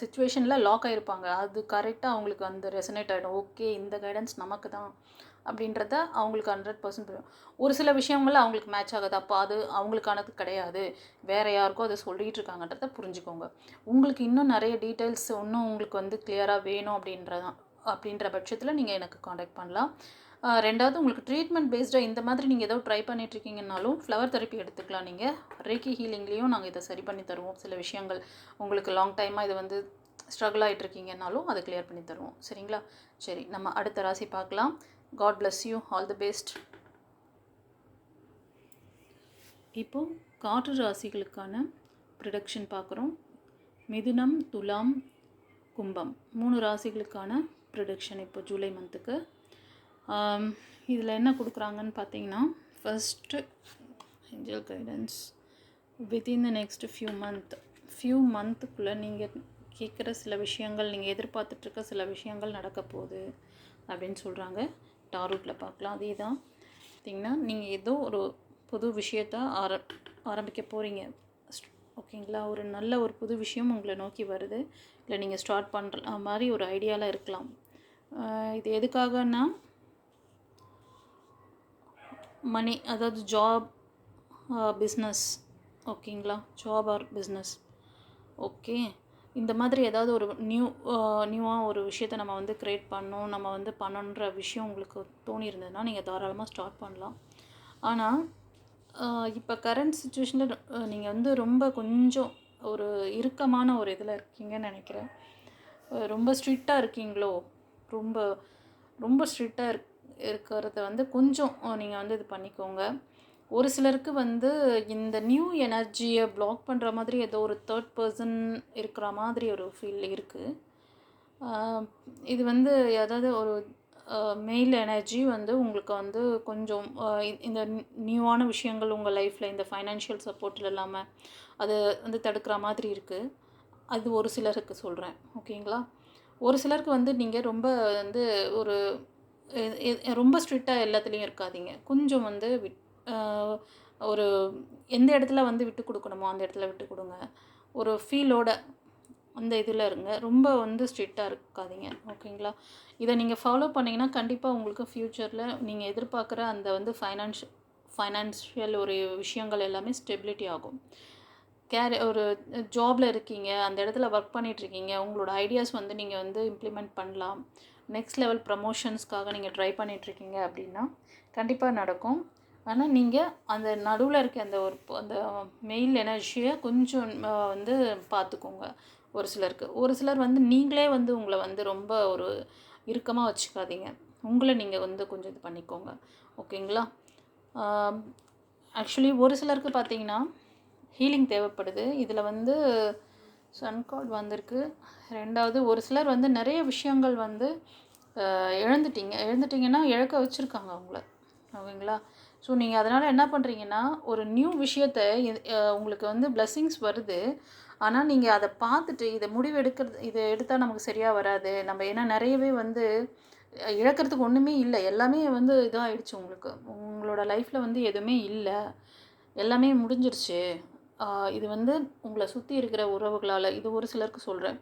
சிச்சுவேஷனில் லாக் ஆகிருப்பாங்க. அது கரெக்டாக அவங்களுக்கு அந்த ரெசனேட் ஆகிடும். ஓகே, இந்த கைடன்ஸ் நமக்கு தான் அப்படின்றத அவங்களுக்கு 100% புரியும். ஒரு சில விஷயங்கள் அவங்களுக்கு மேட்ச் ஆகாது. அப்போ அது அவங்களுக்கானது கிடையாது, வேறு யாருக்கோ அதை சொல்லிகிட்டு இருக்காங்கன்றத புரிஞ்சுக்கோங்க. உங்களுக்கு இன்னும் நிறைய டீட்டெயில்ஸ் இன்னும் உங்களுக்கு வந்து கிளியராக வேணும் அப்படின்ற பட்சத்தில் நீங்கள் எனக்கு காண்டாக்ட் பண்ணலாம். 2வது உங்களுக்கு ட்ரீட்மெண்ட் பேஸ்டாக இந்த மாதிரி நீங்கள் ஏதோ ட்ரை பண்ணிகிட்ருக்கீங்கன்னாலும் ஃப்ளவர் தெரப்பி எடுத்துக்கலாம். நீங்கள் ரேக்கி ஹீலிங்லேயும் நாங்கள் இதை சரி பண்ணி தருவோம். சில விஷயங்கள் உங்களுக்கு லாங் டைமாக இது வந்து ஸ்ட்ரகிள் ஆகிட்ருக்கீங்கன்னாலும் அதை கிளியர் பண்ணி தருவோம். சரிங்களா? சரி, நம்ம அடுத்த ராசி பார்க்கலாம். God bless you. All the best. இப்போ காற்று ராசிகளுக்கான ப்ரிடிக்ஷன் பார்க்குறோம். மிதுனம், துலாம், கும்பம் 3 ராசிகளுக்கான ப்ரிடிக்ஷன் இப்போ ஜூலை மந்த்துக்கு. இதில் என்ன கொடுக்குறாங்கன்னு பார்த்தீங்கன்னா, first angel guidance within the next few மந்த்துக்குள்ளே நீங்கள் கேட்குற சில விஷயங்கள், நீங்கள் எதிர்பார்த்துட்ருக்க சில விஷயங்கள் நடக்க போகுது அப்படின்னு சொல்கிறாங்க. டாரூட்டில் பார்க்கலாம். அதே தான் பார்த்திங்கன்னா, நீங்கள் ஏதோ ஒரு புது விஷயத்தை ஆரம்பிக்க போகிறீங்க. ஓகேங்களா? ஒரு நல்ல ஒரு புது விஷயம் உங்களை நோக்கி வருது, இல்லை நீங்கள் ஸ்டார்ட் பண்ணுற மாதிரி ஒரு ஐடியாவில் இருக்கலாம். இது எதுக்காகன்னா மணி, அதாவது ஜாப், பிஸ்னஸ். ஓகேங்களா? Job or business. ஓகே, இந்த மாதிரி ஏதாவது ஒரு நியூவாக ஒரு விஷயத்தை நம்ம வந்து க்ரியேட் பண்ணணும், நம்ம வந்து பண்ணணுன்ற விஷயம் உங்களுக்கு தோணியிருந்ததுன்னா நீங்கள் தாராளமாக ஸ்டார்ட் பண்ணலாம். ஆனால் இப்போ கரண்ட் சுச்சுவேஷனில் நீங்கள் வந்து ரொம்ப கொஞ்சம் ஒரு இறுக்கமான ஒரு இதில் இருக்கீங்கன்னு நினைக்கிறேன். ரொம்ப ஸ்ட்ரிக்டாக இருக்கீங்களோ? ரொம்ப ரொம்ப ஸ்ட்ரிக்டாக இருக்கிறத வந்து கொஞ்சம் நீங்கள் வந்து இது பண்ணிக்கோங்க. ஒரு சிலருக்கு வந்து இந்த நியூ எனர்ஜியை பிளாக் பண்ணுற மாதிரி ஏதோ ஒரு 3rd பர்சன் இருக்கிற மாதிரி ஒரு ஃபீல் இருக்குது. இது வந்து அதாவது ஒரு மெயில் எனர்ஜி வந்து உங்களுக்கு வந்து கொஞ்சம் இந்த நியூவான விஷயங்கள் உங்கள் லைஃப்பில் இந்த ஃபைனான்ஷியல் சப்போர்ட்டில் இல்லாமல் அதை வந்து தடுக்கிற மாதிரி இருக்குது. அது ஒரு சிலருக்கு சொல்கிறேன். ஓகேங்களா? ஒரு சிலருக்கு வந்து நீங்கள் ரொம்ப வந்து ஒரு ரொம்ப ஸ்ட்ரிக்டாக எல்லாத்துலேயும் இருக்காதீங்க. கொஞ்சம் வந்து ஒரு எந்த இடத்துல வந்து விட்டு கொடுக்கணுமோ அந்த இடத்துல விட்டு கொடுங்க. ஒரு ஃபீலோட அந்த இதில் இருங்க. ரொம்ப வந்து ஸ்ட்ரிக்டாக இருக்காதீங்க. ஓகேங்களா? இதை நீங்கள் ஃபாலோ பண்ணிங்கன்னா கண்டிப்பாக உங்களுக்கு ஃப்யூச்சரில் நீங்கள் எதிர்பார்க்குற அந்த வந்து ஃபைனான்ஷியல் ஒரு விஷயங்கள் எல்லாமே ஸ்டெபிலிட்டி ஆகும். ஒரு ஜாபில் இருக்கீங்க, அந்த இடத்துல ஒர்க் பண்ணிகிட்ருக்கீங்க, உங்களோட ஐடியாஸ் வந்து நீங்கள் வந்து இம்ப்ளிமெண்ட் பண்ணலாம். நெக்ஸ்ட் லெவல் ப்ரமோஷன்ஸ்க்காக நீங்கள் ட்ரை பண்ணிகிட்ருக்கீங்க அப்படின்னா கண்டிப்பாக நடக்கும். ஆனால் நீங்கள் அந்த நடுவில் இருக்க அந்த மெயில் எனர்ஜியை கொஞ்சம் வந்து பார்த்துக்கோங்க. ஒரு சிலர் வந்து நீங்களே வந்து உங்களை வந்து ரொம்ப ஒரு இறுக்கமாக வச்சுக்காதீங்க. உங்களை நீங்கள் வந்து கொஞ்சம் இது பண்ணிக்கோங்க. ஓகேங்களா? ஆக்சுவலி ஒரு சிலருக்கு பார்த்தீங்கன்னா ஹீலிங் தேவைப்படுது. இதில் வந்து சன் கார்டு வந்திருக்கு. 2வது ஒரு சிலர் வந்து நிறைய விஷயங்கள் வந்து இழந்துட்டிங்கன்னா இழக்க வச்சுருக்காங்க அவங்கள. ஓகேங்களா? ஸோ நீங்கள் அதனால் என்ன பண்ணுறீங்கன்னா ஒரு நியூ விஷயத்தை உங்களுக்கு வந்து பிளெஸ்ஸிங்ஸ் வருது. ஆனால் நீங்கள் அதை பார்த்துட்டு இதை எடுத்தால் நமக்கு சரியாக வராது. நம்ம ஏன்னா நிறையவே வந்து இழக்கிறதுக்கு ஒன்றுமே இல்லை. எல்லாமே வந்து இதாகிடுச்சு. உங்களோட லைஃப்பில் வந்து எதுவுமே இல்லை, எல்லாமே முடிஞ்சிருச்சு. இது வந்து உங்களை சுற்றி இருக்கிற உறவுகளால், இது ஒரு சிலருக்கு சொல்கிறேன்,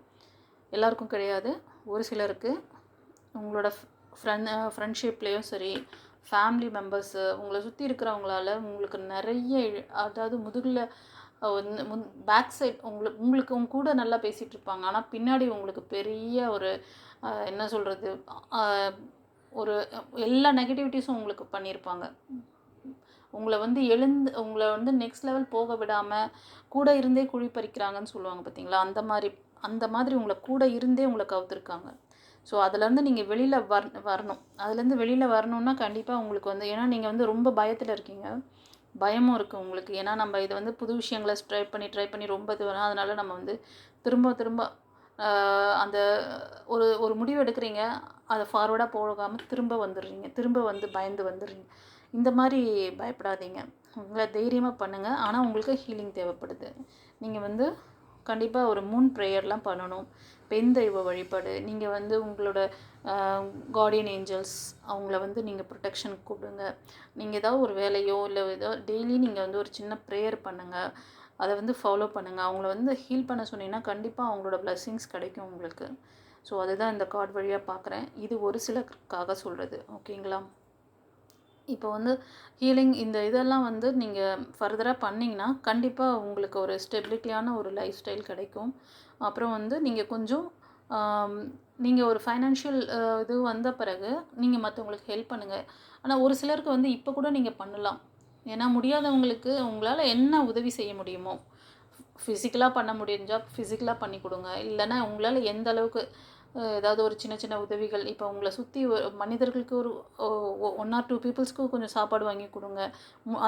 எல்லாருக்கும் கிடையாது. ஒரு சிலருக்கு உங்களோட ஃப்ரெண்ட்ஷிப்லேயும் சரி, ஃபேமிலி மெம்பர்ஸு, உங்களை சுற்றி இருக்கிறவங்களால உங்களுக்கு நிறைய அதாவது முதுகில் வந்து பேக் சைட் உங்களுக்கு உங்க கூட நல்லா பேசிகிட்டு இருப்பாங்க. ஆனால் பின்னாடி உங்களுக்கு பெரிய ஒரு என்ன சொல்கிறது, ஒரு எல்லா நெகட்டிவிட்டிஸும் உங்களுக்கு பண்ணியிருப்பாங்க. உங்களை வந்து நெக்ஸ்ட் லெவல் போக விடாமல் கூட இருந்தே குழி பறிக்கிறாங்கன்னு சொல்லுவாங்க பார்த்தீங்களா? அந்த மாதிரி உங்களை கூட இருந்தே உங்களை கவுத்துருக்காங்க. ஸோ அதுலேருந்து நீங்கள் வெளியில் வரணும். அதுலேருந்து வெளியில் வரணுன்னா கண்டிப்பாக உங்களுக்கு வந்து, ஏன்னா நீங்கள் வந்து ரொம்ப பயத்தில் இருக்கீங்க, பயமும் இருக்குது உங்களுக்கு. ஏன்னா நம்ம இதை வந்து புது விஷயங்களை ட்ரை பண்ணி ரொம்ப இது வரும். அதனால் நம்ம வந்து திரும்ப அந்த ஒரு முடிவு எடுக்கிறீங்க, அதை ஃபார்வர்டாக போகாமல் திரும்ப வந்து பயந்து வந்துடுறீங்க. இந்த மாதிரி பயப்படாதீங்க. உங்களை தைரியமாக பண்ணுங்கள். ஆனால் உங்களுக்கு ஹீலிங் தேவைப்படுது. நீங்கள் வந்து கண்டிப்பாக ஒரு மூன் ப்ரேயர்லாம் பண்ணணும். பெண் தெய்வ வழிபாடு, நீங்கள் வந்து உங்களோட கார்டியன் ஏஞ்சல்ஸ் அவங்கள வந்து நீங்கள் ப்ரொடெக்ஷன் கொடுங்க. நீங்கள் ஏதாவது ஒரு வேலையோ இல்லை ஏதோ டெய்லி நீங்கள் வந்து ஒரு சின்ன ப்ரேயர் பண்ணுங்கள். அதை வந்து ஃபாலோ பண்ணுங்கள். அவங்கள வந்து ஹீல் பண்ண சொன்னீங்கன்னா கண்டிப்பாக அவங்களோட பிளெஸ்ஸிங்ஸ் கிடைக்கும் உங்களுக்கு. ஸோ அதுதான் இந்த கார்டு வழியாக பார்க்குறேன். இது ஒரு சிலருக்காக சொல்கிறது. ஓகேங்களா? இப்போ வந்து ஹீலிங் இந்த இதெல்லாம் வந்து நீங்கள் ஃபர்தராக பண்ணிங்கன்னா கண்டிப்பாக உங்களுக்கு ஒரு ஸ்டெபிலிட்டியான ஒரு லைஃப் ஸ்டைல் கிடைக்கும். அப்புறம் வந்து நீங்கள் கொஞ்சம் நீங்கள் ஒரு ஃபைனான்ஷியல் இது வந்த பிறகு நீங்கள் மற்றவங்களுக்கு ஹெல்ப் பண்ணுங்கள். ஆனால் ஒரு சிலருக்கு வந்து இப்போ கூட நீங்கள் பண்ணலாம். ஏன்னா முடியாதவங்களுக்கு உங்களால் என்ன உதவி செய்ய முடியுமோ, ஃபிசிக்கலாக பண்ண முடிஞ்சால் ஃபிசிக்கலாக பண்ணி கொடுங்க. இல்லைன்னா உங்களால் எந்த அளவுக்கு ஏதாவது ஒரு சின்ன சின்ன உதவிகள், இப்போ உங்களை சுற்றி மனிதர்களுக்கு ஒரு 1 or 2 பீப்புள்ஸ்க்கு கொஞ்சம் சாப்பாடு வாங்கி கொடுங்க.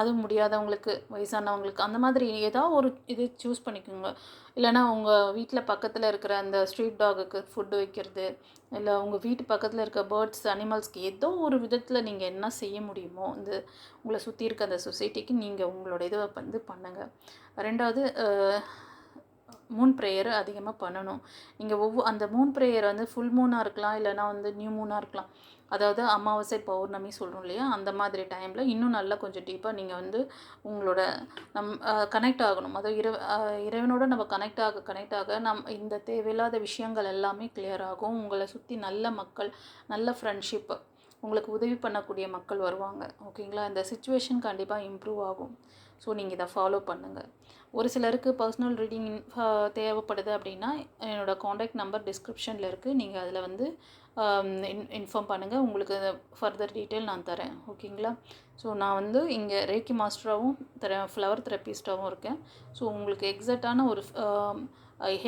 அதுவும் முடியாதவங்களுக்கு, வயசானவங்களுக்கு, அந்த மாதிரி ஏதாவது ஒரு இது சூஸ் பண்ணிக்கோங்க. இல்லைனா உங்கள் வீட்டில் பக்கத்தில் இருக்கிற அந்த ஸ்ட்ரீட் டாகுக்கு ஃபுட்டு வைக்கிறது, இல்லை உங்கள் வீட்டு பக்கத்தில் இருக்க பேர்ட்ஸ், அனிமல்ஸ்க்கு ஏதோ ஒரு விதத்தில் நீங்கள் என்ன செய்ய முடியுமோ உங்களை சுற்றி இருக்க அந்த சொசைட்டிக்கு நீங்கள் உங்களோட இதை வந்து பண்ணுங்கள். 2வது மூன் ப்ரேயர் அதிகமாக பண்ணணும். நீங்கள் அந்த மூன் ப்ரேயர் வந்து ஃபுல் மூனாக இருக்கலாம், இல்லைனா வந்து நியூ மூனாக இருக்கலாம். அதாவது அமாவாசை, பௌர்ணமி சொல்கிறோம் இல்லையா? அந்த மாதிரி டைமில் இன்னும் நல்லா கொஞ்சம் டீப்பாக நீங்கள் வந்து உங்களோட கனெக்ட் ஆகணும். அதாவது இறைவனோட நம்ம கனெக்ட் ஆக இந்த தேவையில்லாத விஷயங்கள் எல்லாமே கிளியர் ஆகும். உங்களை சுற்றி நல்ல மக்கள், நல்ல ஃப்ரெண்ட்ஷிப்பு, உங்களுக்கு உதவி பண்ணக்கூடிய மக்கள் வருவாங்க. ஓகேங்களா? இந்த சிச்சுவேஷன் கண்டிப்பாக இம்ப்ரூவ் ஆகும். ஸோ நீங்கள் இதை ஃபாலோ பண்ணுங்கள். ஒரு சிலருக்கு பர்சனல் ரீடிங் தேவைப்படுது அப்படின்னா என்னோடய காண்டாக்ட் நம்பர் டிஸ்கிரிப்ஷனில் இருக்குது. நீங்கள் அதில் வந்து இன்ஃபார்ம் பண்ணுங்கள். உங்களுக்கு ஃபர்தர் டீட்டெயில் நான் தரேன். ஓகேங்களா? ஸோ நான் வந்து இங்கே ரேக்கி மாஸ்டராகவும் தரேன், ஃப்ளவர் தெரப்பிஸ்ட்டாகவும் இருக்கேன். ஸோ உங்களுக்கு எக்ஸாக்டான ஒரு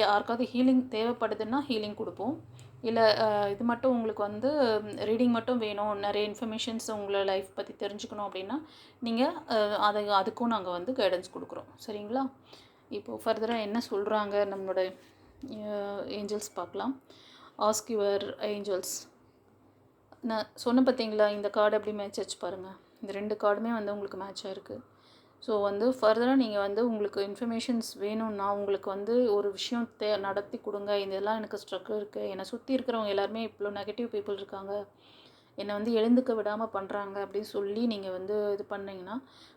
யாருக்காவது ஹீலிங் தேவைப்படுதுன்னா ஹீலிங் கொடுப்போம். இல்லை இது மட்டும் உங்களுக்கு வந்து ரீடிங் மட்டும் வேணும், நிறைய இன்ஃபர்மேஷன்ஸ் உங்களை லைஃப் பற்றி தெரிஞ்சுக்கணும் அப்படின்னா நீங்கள் அதுக்கும் நாங்கள் வந்து கைடன்ஸ் கொடுக்குறோம். சரிங்களா? இப்போது ஃபர்தராக என்ன சொல்கிறாங்க நம்மளோட ஏஞ்சல்ஸ் பார்க்கலாம். Ask your angels. நான் சொன்ன பார்த்தீங்களா, இந்த கார்டு எப்படி மேட்ச் ஆச்சு பாருங்கள். இந்த 2 கார்டுமே வந்து உங்களுக்கு மேட்ச் ஆகிருக்கு. ஸோ வந்து ஃபர்தராக நீங்கள் வந்து உங்களுக்கு இன்ஃபர்மேஷன்ஸ் வேணும்னா, உங்களுக்கு வந்து ஒரு விஷயம் நடத்தி கொடுங்க. இதெல்லாம் எனக்கு ஸ்ட்ரகிள் இருக்குது. என்னை சுற்றி இருக்கிறவங்க எல்லாருமே இவ்வளோ நெகட்டிவ் பீப்புள் இருக்காங்க. என்னை வந்து எழுந்துக்க விடாமல் பண்ணுறாங்க அப்படின்னு சொல்லி நீங்கள் வந்து இது பண்ணிங்கன்னா,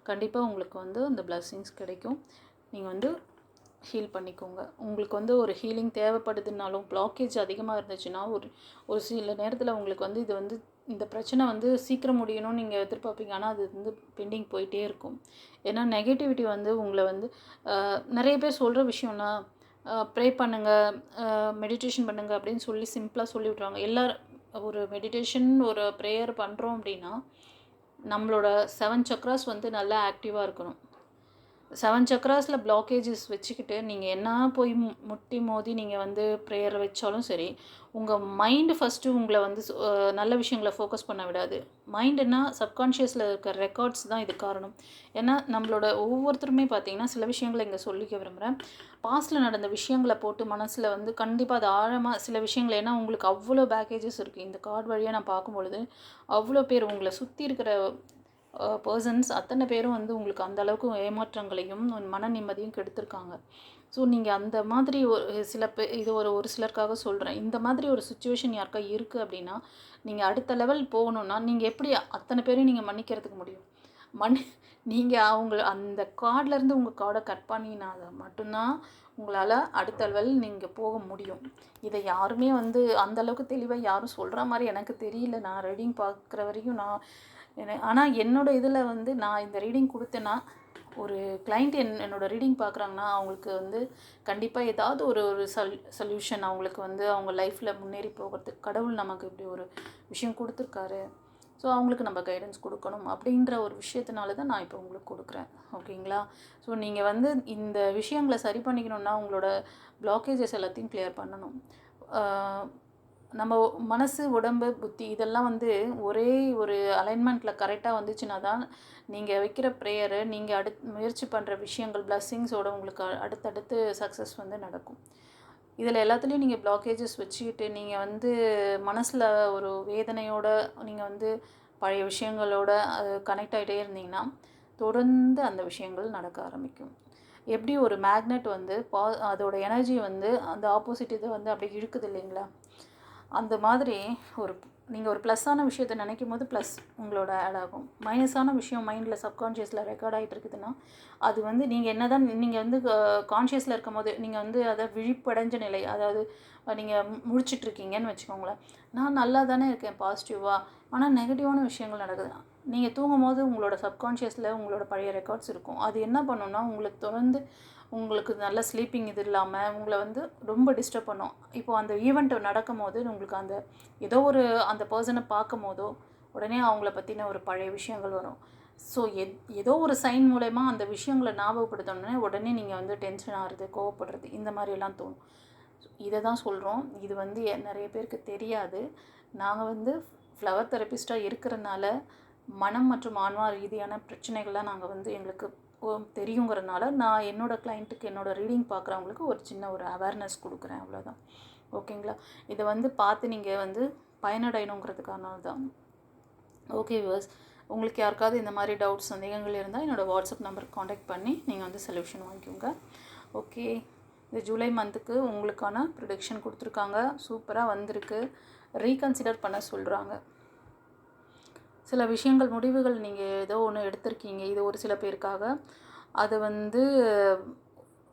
கண்டிப்பாக உங்களுக்கு வந்து அந்த பிளெஸ்ஸிங்ஸ் கிடைக்கும். நீங்கள் வந்து ஹீல் பண்ணிக்கோங்க. உங்களுக்கு வந்து ஒரு ஹீலிங் தேவைப்படுதுனாலும், பிளாக்கேஜ் அதிகமாக இருந்துச்சுன்னா, ஒரு சில நேரத்தில் உங்களுக்கு வந்து இது வந்து இந்த பிரச்சனை வந்து சீக்கிரம் முடியணும்னு நீங்கள் எதிர்பார்ப்பீங்க. ஆனால் அது வந்து பெண்டிங் போயிட்டே இருக்கும். ஏன்னா நெகட்டிவிட்டி வந்து உங்களை வந்து நிறைய பேர் சொல்கிற விஷயம்லாம் ப்ரே பண்ணுங்கள், மெடிடேஷன் பண்ணுங்கள் அப்படின்னு சொல்லி சிம்பிளாக சொல்லி விட்ருவாங்க. எல்லாரும் ஒரு மெடிடேஷன் ஒரு ப்ரேயர் பண்ணுறோம் அப்படின்னா, நம்மளோட 7 சக்ராஸ் வந்து நல்லா ஆக்டிவாக இருக்கணும். 7 சக்ராஸில் பிளாக்கேஜஸ் வச்சுக்கிட்டு நீங்கள் என்ன போய் முட்டி மோதி நீங்கள் வந்து ப்ரேயரை வச்சாலும் சரி, உங்கள் மைண்டு ஃபஸ்ட்டு உங்களை வந்து நல்ல விஷயங்களை ஃபோக்கஸ் பண்ண விடாது. மைண்டுன்னா சப்கான்ஷியஸில் இருக்க ரெக்கார்ட்ஸ் தான் இது காரணம். ஏன்னா நம்மளோட ஒவ்வொருத்தருமே பார்த்திங்கன்னா சில விஷயங்களை இங்கே சொல்லிக்க விரும்புகிறேன். பாஸ்ட்டில் நடந்த விஷயங்களை போட்டு மனசில் வந்து கண்டிப்பாக அது ஆழமாக சில விஷயங்கள், ஏன்னா உங்களுக்கு அவ்வளோ பேக்கேஜஸ் இருக்குது. இந்த கார்டு வழியாக நான் பார்க்கும்பொழுது அவ்வளோ பேர் உங்களை சுற்றி இருக்கிற பர்சன்ஸ் அத்தனை பேரும் வந்து உங்களுக்கு அந்த அளவுக்கு ஏமாற்றங்களையும் மன நிம்மதியும் கெடுத்திருக்காங்க. ஸோ நீங்கள் அந்த மாதிரி ஒரு சில இது ஒரு சிலருக்காக சொல்கிறேன். இந்த மாதிரி ஒரு சுச்சுவேஷன் யாருக்கா இருக்குது அப்படின்னா, நீங்கள் அடுத்த லெவல் போகணுன்னா நீங்கள் எப்படி அத்தனை பேரையும் நீங்கள் மன்னிக்கிறதுக்கு முடியும்? நீங்கள் அவங்க அந்த கார்ட்லேருந்து உங்கள் கார்டை கட் பண்ணினால் மட்டும்தான் உங்களால் அடுத்த லெவல் நீங்கள் போக முடியும். இதை யாருமே வந்து அந்தளவுக்கு தெளிவாக யாரும் சொல்கிற மாதிரி எனக்கு தெரியல. நான் ரீடிங் பார்க்குற வரைக்கும் ஆனால் என்னோடய இதில் வந்து நான் இந்த ரீடிங் கொடுத்தேன்னா, ஒரு கிளைண்ட் என்னோடய ரீடிங் பார்க்குறாங்கன்னா அவங்களுக்கு வந்து கண்டிப்பாக ஏதாவது ஒரு சொல்யூஷன் அவங்களுக்கு வந்து அவங்க லைஃப்பில் முன்னேறி போகிறதுக்கு கடவுள் நமக்கு இப்படி ஒரு விஷயம் கொடுத்துருக்காரு. ஸோ அவங்களுக்கு நம்ம கைடன்ஸ் கொடுக்கணும் அப்படின்ற ஒரு விஷயத்தினால தான் நான் இப்போ உங்களுக்கு கொடுக்குறேன். ஓகேங்களா? ஸோ நீங்கள் வந்து இந்த விஷயங்களை சரி பண்ணிக்கணுன்னா உங்களோட பிளாக்கேஜஸ் எல்லாத்தையும் கிளியர் பண்ணணும். நம்ம மனசு, உடம்பு, புத்தி இதெல்லாம் வந்து ஒரே ஒரு அலைன்மெண்ட்டில் கரெக்டாக வந்துச்சுன்னா தான் நீங்கள் வைக்கிற ப்ரேயரு, நீங்கள் முயற்சி பண்ணுற விஷயங்கள் பிளஸ்ஸிங்ஸோடு உங்களுக்கு அடுத்தடுத்து சக்ஸஸ் வந்து நடக்கும். இதில் எல்லாத்துலேயும் நீங்கள் பிளாக்கேஜஸ் வச்சுக்கிட்டு நீங்கள் வந்து மனசில் ஒரு வேதனையோடு நீங்கள் வந்து பழைய விஷயங்களோட அது கனெக்ட் ஆகிட்டே இருந்தீங்கன்னா தொடர்ந்து அந்த விஷயங்கள் நடக்க ஆரம்பிக்கும். எப்படி ஒரு மேக்னெட் வந்து அதோட எனர்ஜி வந்து அந்த ஆப்போசிட் இது வந்து அப்படியே இழுக்குது இல்லைங்களா? அந்த மாதிரி நீங்கள் ஒரு ப்ளஸ்ஸான விஷயத்தை நினைக்கும் போது ப்ளஸ் உங்களோட ஆட் ஆகும். மைனஸான விஷயம் மைண்டில் சப்கான்ஷியஸில் ரெக்கார்ட் ஆகிட்டு இருக்குதுன்னா அது வந்து நீங்கள் என்ன தான் நீங்கள் வந்து கான்ஷியஸில் இருக்கும் போது நீங்கள் வந்து அதை விழிப்படைஞ்ச நிலை, அதாவது நீங்கள் முழிச்சிட்ருக்கீங்கன்னு வச்சுக்கோங்களேன். நான் நல்லா தானே இருக்கேன் பாசிட்டிவாக, ஆனால் நெகட்டிவான விஷயங்கள் நடக்குது. நீங்கள் தூங்கும் போது உங்களோட சப்கான்ஷியஸில் உங்களோட பழைய ரெக்கார்ட்ஸ் இருக்கும். அது என்ன பண்ணுன்னா உங்களுக்கு தொடர்ந்து உங்களுக்கு நல்ல ஸ்லீப்பிங் இது இல்லாமல் உங்களை வந்து ரொம்ப டிஸ்டர்ப் பண்ணும். இப்போது அந்த ஈவெண்ட் நடக்கும் போது உங்களுக்கு அந்த ஏதோ ஒரு அந்த பர்சனை பார்க்கும் போதோ உடனே அவங்கள பற்றின ஒரு பழைய விஷயங்கள் வரும். ஸோ ஏதோ ஒரு சைன் மூலயமா அந்த விஷயங்களை ஞாபகப்படுத்தணுன்னே உடனே நீங்கள் வந்து டென்ஷன் ஆகிறது, கோவப்படுறது இந்த மாதிரியெல்லாம் தோணும். இதை தான் சொல்கிறோம். இது வந்து நிறைய பேருக்கு தெரியாது. நாங்கள் வந்து ஃப்ளவர் தெரபிஸ்ட்டாக இருக்கிறனால மனம் மற்றும் ஆன்மா ரீதியான பிரச்சனைகள்லாம் நாங்கள் வந்து எங்களுக்கு தெரியுங்கிறதுனால நான் என்னோடய கிளைண்ட்டுக்கு என்னோடய ரீடிங் பார்க்குறவங்களுக்கு ஒரு சின்ன ஒரு அவேர்னஸ் கொடுக்குறேன், அவ்வளோதான். ஓகேங்களா? இதை வந்து பார்த்து நீங்கள் வந்து பயனடையணுங்கிறதுக்கான தான். ஓகே வியூவர்ஸ், உங்களுக்கு யாருக்காவது இந்த மாதிரி டவுட்ஸ் சந்தேகங்கள் இருந்தால் என்னோடய வாட்ஸ்அப் நம்பருக்கு காண்டாக்ட் பண்ணி நீங்கள் வந்து சொல்யூஷன் வாங்கிக்கோங்க. ஓகே, இந்த ஜூலை மந்த்துக்கு உங்களுக்கான ப்ரொடிக்ஷன் கொடுத்துருக்காங்க. சூப்பராக வந்திருக்கு. ரீகன்சிடர் பண்ண சொல்கிறாங்க. சில விஷயங்கள் முடிவுகள் நீங்கள் ஏதோ ஒன்று எடுத்திருக்கீங்க, இது ஒரு சில பேருக்காக. அதை வந்து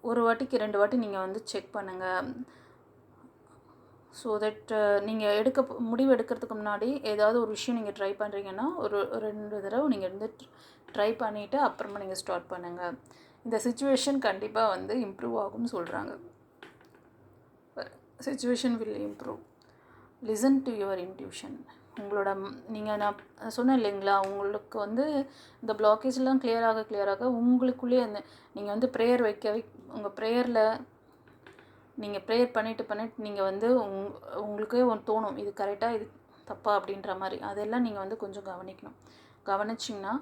ஒரு வாட்டிக்கு 2 வாட்டி நீங்கள் வந்து செக் பண்ணுங்கள். ஸோ தட் நீங்கள் முடிவு எடுக்கிறதுக்கு முன்னாடி ஏதாவது ஒரு விஷயம் நீங்கள் ட்ரை பண்ணுறீங்கன்னா ஒரு 2 தடவை நீங்கள் வந்து ட்ரை பண்ணிவிட்டு அப்புறமா நீங்கள் ஸ்டார்ட் பண்ணுங்கள். இந்த சிச்சுவேஷன் கண்டிப்பாக வந்து இம்ப்ரூவ் ஆகும்னு சொல்கிறாங்க. Situation will improve. Listen to your intuition. உங்களோட நீங்கள் நான் சொன்னேன் இல்லைங்களா, உங்களுக்கு வந்து இந்த பிளாக்கேஜ்லாம் கிளியராக உங்களுக்குள்ளேயே அந்த நீங்கள் வந்து ப்ரேயர் உங்கள் ப்ரேயரில் நீங்கள் ப்ரேயர் பண்ணிவிட்டு நீங்கள் வந்து உங்களுக்கே ஒன்று தோணும், இது கரெக்டாக இது தப்பா அப்படின்ற மாதிரி. அதெல்லாம் நீங்கள் வந்து கொஞ்சம் கவனிக்கணும். கவனிச்சிங்கன்னா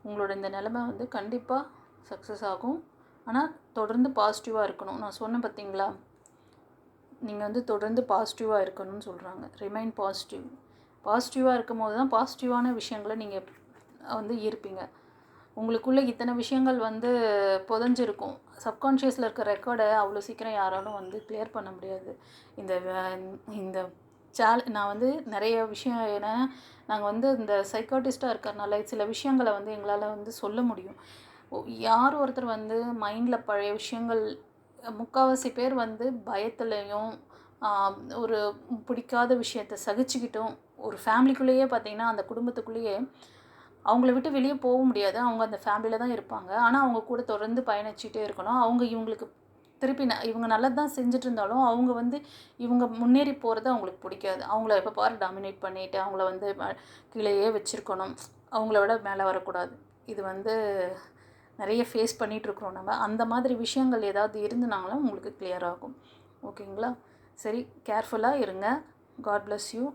உங்களோட இந்த நிலைமை வந்து கண்டிப்பாக சக்ஸஸ் ஆகும். ஆனால் தொடர்ந்து பாசிட்டிவாக இருக்கணும். நான் சொன்னேன் பார்த்தீங்களா, நீங்கள் வந்து தொடர்ந்து பாசிட்டிவாக இருக்கணும்னு சொல்கிறாங்க. ரிமைன் பாசிட்டிவாக இருக்கும் போது தான் பாசிட்டிவான விஷயங்களை நீங்கள் வந்து ஈர்ப்பீங்க. உங்களுக்குள்ளே இத்தனை விஷயங்கள் வந்து புதஞ்சிருக்கும். சப்கான்ஷியஸில் இருக்க ரெக்கார்டை அவ்வளோ சீக்கிரம் யாராலும் வந்து கிளியர் பண்ண முடியாது. இந்த இந்த நான் வந்து நிறைய விஷயம், ஏன்னா நாங்கள் வந்து இந்த சைக்காட்டிஸ்ட்டாக இருக்கிறனால சில விஷயங்களை வந்து எங்களால் வந்து சொல்ல முடியும். யார் ஒருத்தர் வந்து மைண்டில் பழைய விஷயங்கள், முக்கால்வாசி பேர் வந்து பயத்துலையும் ஒரு பிடிக்காத விஷயத்தை சகிச்சுக்கிட்டும் ஒரு ஃபேமிலிக்குள்ளேயே பார்த்திங்கன்னா அந்த குடும்பத்துக்குள்ளேயே அவங்கள விட்டு வெளியே போக முடியாது. அவங்க அந்த ஃபேமிலியில் தான் இருப்பாங்க. ஆனால் அவங்க கூட தொடர்ந்து பயணிச்சுட்டே இருக்கணும். அவங்க இவங்களுக்கு திருப்பி இவங்க நல்லது தான் செஞ்சுட்டு இருந்தாலும் அவங்க வந்து இவங்க முன்னேறி போகிறது அவங்களுக்கு பிடிக்காது. அவங்கள எப்போ பாரு டாமினேட் பண்ணிவிட்டு அவங்கள வந்து கீழேயே வச்சுருக்கணும், அவங்கள விட மேலே வரக்கூடாது. இது வந்து நிறைய ஃபேஸ் பண்ணிகிட்ருக்குறோம் நம்ம. அந்த மாதிரி விஷயங்கள் ஏதாவது இருந்துனாலும் உங்களுக்கு கிளியர் ஆகும். ஓகேங்களா? சரி, கேர்ஃபுல்லாக இருங்க. God bless you.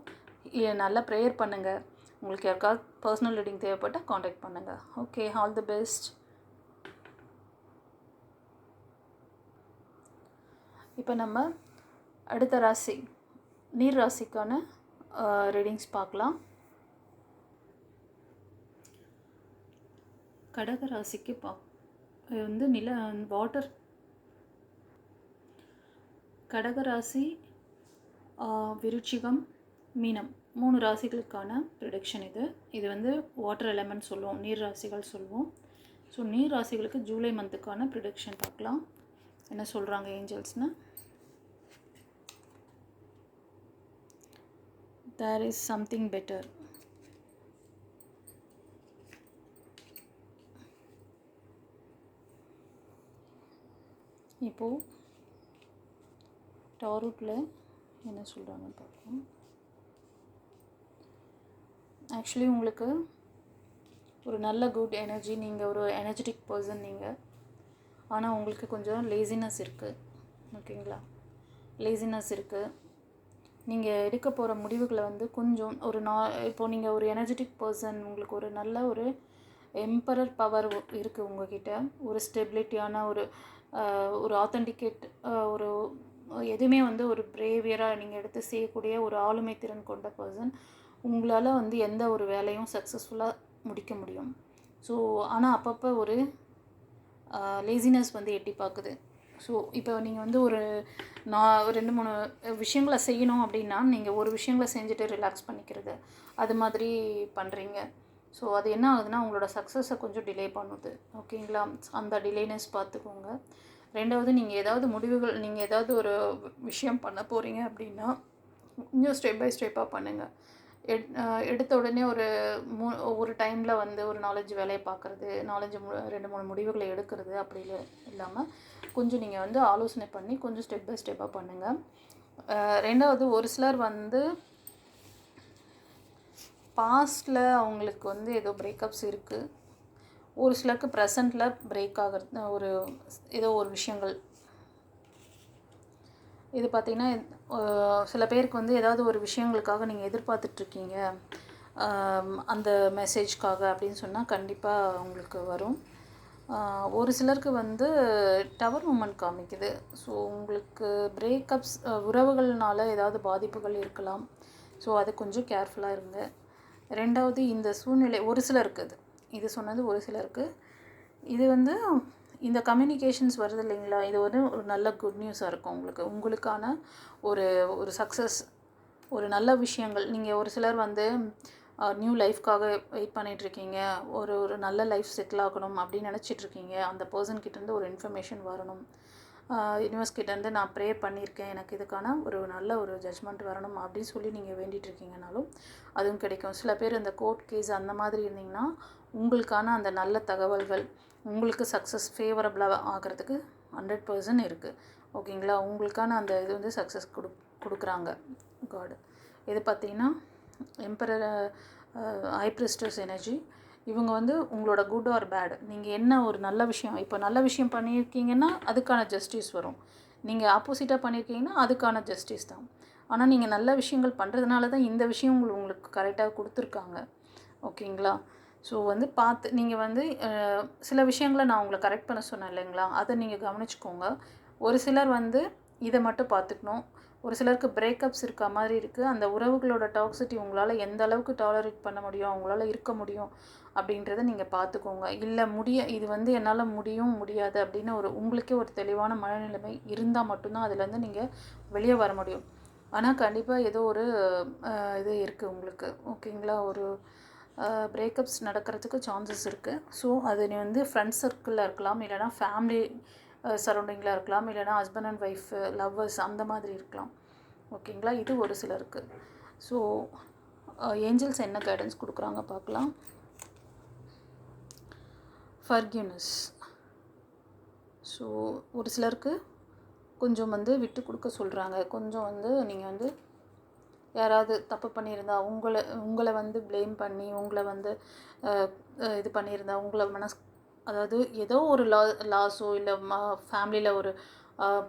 நல்லா ப்ரேயர் பண்ணுங்கள். உங்களுக்கு யாருக்காவது பர்சனல் ரீடிங் தேவைப்பட்டால் காண்டாக்ட் பண்ணுங்கள். Okay, all the best. இப்போ நம்ம அடுத்த ராசி, நீர் ராசிக்கான ரீடிங்ஸ் பார்க்கலாம். கடக ராசிக்கு வந்து வாட்டர். கடகராசி, விருச்சிகம், மீனம் 3 ராசிகளுக்கான ப்ரிடிக்ஷன் இது வந்து வாட்டர் எலமெண்ட் சொல்லுவோம், நீர் ராசிகள் சொல்லுவோம். ஸோ நீர் ராசிகளுக்கு ஜூலை மந்த்துக்கான ப்ரிடிக்ஷன் பார்க்கலாம். என்ன சொல்கிறாங்க ஏஞ்சல்ஸ்னு. There is something better. இப்போது டாரூட்டில் என்ன சொல்கிறாங்கன்னு பார்க்கலாம். ஆக்சுவலி உங்களுக்கு ஒரு நல்ல குட் எனர்ஜி, நீங்கள் ஒரு எனர்ஜெட்டிக் பர்சன் நீங்கள். ஆனால் உங்களுக்கு கொஞ்சம் லேசினஸ் இருக்குது. ஓகேங்களா? லேசினஸ் இருக்குது. நீங்கள் எடுக்க போகிற முடிவுகளை வந்து கொஞ்சம் இப்போது நீங்கள் ஒரு எனர்ஜெட்டிக் பர்சன், உங்களுக்கு ஒரு நல்ல ஒரு எம்பரர் பவர் இருக்குது உங்கள்கிட்ட. ஒரு ஸ்டெபிலிட்டியான ஒரு ஆத்தென்டிகேட் ஒரு எதுவுமே வந்து ஒரு பிரேவியராக நீங்கள் எடுத்து செய்யக்கூடிய ஒரு ஆளுமை திறன் கொண்ட பர்சன். உங்களால் வந்து எந்த ஒரு வேலையும் சக்ஸஸ்ஃபுல்லாக முடிக்க முடியும். ஸோ ஆனால் அப்பப்போ ஒரு லேசினஸ் வந்து எட்டி பார்க்குது. ஸோ இப்போ நீங்கள் வந்து ஒரு 2-3 விஷயங்களை செய்யணும் அப்படின்னா நீங்கள் ஒரு விஷயங்களை செஞ்சுட்டு ரிலாக்ஸ் பண்ணிக்கிறது அது மாதிரி பண்ணுறீங்க. ஸோ அது என்ன ஆகுதுன்னா உங்களோட சக்ஸஸை கொஞ்சம் டிலே பண்ணுது. ஓகேங்களா? அந்த டிலேனஸ் பார்த்துக்கோங்க. 2வது, நீங்கள் ஏதாவது ஒரு விஷயம் பண்ண போகிறீங்க அப்படின்னா இன்னும் ஸ்டெப் பை ஸ்டெப்பாக பண்ணுங்கள். எடுத்த உடனே ஒரு டைமில் வந்து ஒரு 4-5 வேலையை பார்க்குறது, 2-3 முடிவுகளை எடுக்கிறது அப்படி இல்லாமல் கொஞ்சம் நீங்கள் வந்து ஆலோசனை பண்ணி கொஞ்சம் ஸ்டெப் பை ஸ்டெப்பாக பண்ணுங்கள். 2வது, ஒரு சிலர் வந்து பாஸ்டில் அவங்களுக்கு வந்து ஏதோ பிரேக்கப்ஸ் இருக்குது. ஒரு சிலருக்கு ப்ரெசண்ட்டில் பிரேக் ஆகிறது ஏதோ ஒரு விஷயங்கள். இது பார்த்திங்கன்னா சில பேருக்கு வந்து ஏதாவது ஒரு விஷயங்களுக்காக நீங்கள் எதிர்பார்த்துட்ருக்கீங்க அந்த மெசேஜ்க்காக அப்படின்னு சொன்னால் கண்டிப்பாக உங்களுக்கு வரும். ஒரு சிலருக்கு வந்து டவர் மூமெண்ட் காமிக்குது. ஸோ உங்களுக்கு பிரேக்கப்ஸ், உறவுகள்னால ஏதாவது பாதிப்புகள் இருக்கலாம். ஸோ அது கொஞ்சம் கேர்ஃபுல்லாக இருங்க. 2வது, இந்த சூழ்நிலை ஒரு சிலருக்கு இது சொன்னது ஒரு சிலருக்கு இது வந்து இந்த கம்யூனிகேஷன்ஸ் வருது இல்லைங்களா, இது வந்து ஒரு நல்ல குட் நியூஸாக இருக்கும் உங்களுக்கான ஒரு சக்ஸஸ், ஒரு நல்ல விஷயங்கள். நீங்கள் ஒரு சிலர் வந்து நியூ லைஃப்காக வெயிட் பண்ணிகிட்ருக்கீங்க, ஒரு நல்ல லைஃப் செட்டில் ஆகணும் அப்படின்னு நினச்சிட்ருக்கீங்க. அந்த பர்சன்கிட்டேருந்து ஒரு இன்ஃபர்மேஷன் வரணும். யூனிவர்ஸ்கிட்டேருந்து நான் ப்ரேயர் பண்ணியிருக்கேன், எனக்கு இதுக்கான ஒரு நல்ல ஒரு ஜட்ஜ்மெண்ட் வரணும் அப்படின்னு சொல்லி நீங்கள் வேண்டிகிட்ருக்கீங்கனாலும் அதுவும் கிடைக்கும். சில பேர் இந்த கோர்ட் கேஸ் அந்த மாதிரி இருந்தீங்கன்னா உங்களுக்கான அந்த நல்ல தகவல்கள் உங்களுக்கு சக்ஸஸ் ஃபேவரபிளாக ஆகிறதுக்கு 100% இருக்குது. ஓகேங்களா? உங்களுக்கான அந்த இது வந்து சக்ஸஸ் கொடுக்குறாங்க காடு. இது பார்த்திங்கன்னா எம்பரர், ஹை பிரிஸ்டஸ் எனர்ஜி. இவங்க வந்து உங்களோட குட் ஆர் பேட், நீங்கள் என்ன ஒரு நல்ல விஷயம், இப்போ நல்ல விஷயம் பண்ணியிருக்கீங்கன்னா அதுக்கான ஜஸ்டிஸ் வரும். நீங்கள் ஆப்போசிட்டாக பண்ணியிருக்கீங்கன்னா அதுக்கான ஜஸ்டிஸ் தான். ஆனால் நீங்கள் நல்ல விஷயங்கள் பண்ணுறதுனால தான் இந்த விஷயம் உங்களுக்கு கரெக்டாக கொடுத்துருக்காங்க. ஓகேங்களா? ஸோ வந்து பார்த்து நீங்கள் வந்து சில விஷயங்களை நான் உங்களை கரெக்ட் பண்ண சொன்னேன் இல்லைங்களா, அதை நீங்கள் கவனிச்சுக்கோங்க. ஒரு சிலர் வந்து இதை மட்டும் பார்த்துக்கணும். ஒரு சிலருக்கு பிரேக்கப்ஸ் இருக்க மாதிரி இருக்குது. அந்த உறவுகளோட டாக்ஸிட்டி உங்களால் எந்த அளவுக்கு டாலரேட் பண்ண முடியும், அவங்களால இருக்க முடியும் அப்படின்றத நீங்கள் பார்த்துக்கோங்க. இல்லை இது வந்து என்னால் முடியாது அப்படின்னு உங்களுக்கே ஒரு தெளிவான மனநிலைமை இருந்தால் மட்டும்தான் அதுலேருந்து நீங்கள் வெளியே வர முடியும். ஆனால் கண்டிப்பாக ஏதோ ஒரு இது இருக்குது உங்களுக்கு, ஓகேங்களா? ஒரு பிரேக்கப்ஸ் நடக்கிறதுக்கு சான்சஸ் இருக்குது. ஸோ அது நீ வந்து ஃப்ரெண்ட்ஸ் சர்க்கிளில் இருக்கலாம், இல்லைனா ஃபேமிலி சரௌண்டிங்கில் இருக்கலாம், இல்லைனா ஹஸ்பண்ட் அண்ட் ஒய்ஃப் லவ்வர்ஸ் அந்த மாதிரி இருக்கலாம், ஓகேங்களா? இது ஒரு சிலருக்கு. ஸோ ஏஞ்சல்ஸ் என்ன கைடன்ஸ் கொடுக்குறாங்க பார்க்கலாம். ஃபர்கிவ்னஸ். ஸோ ஒரு சிலருக்கு கொஞ்சம் வந்து விட்டு கொடுக்க சொல்கிறாங்க. கொஞ்சம் வந்து நீங்கள் வந்து யாராவது தப்பு பண்ணியிருந்தா உங்களை வந்து ப்ளேம் பண்ணி உங்களை வந்து இது பண்ணியிருந்தா உங்களை அதாவது ஏதோ ஒரு லாஸோ இல்லை ஃபேமிலியில் ஒரு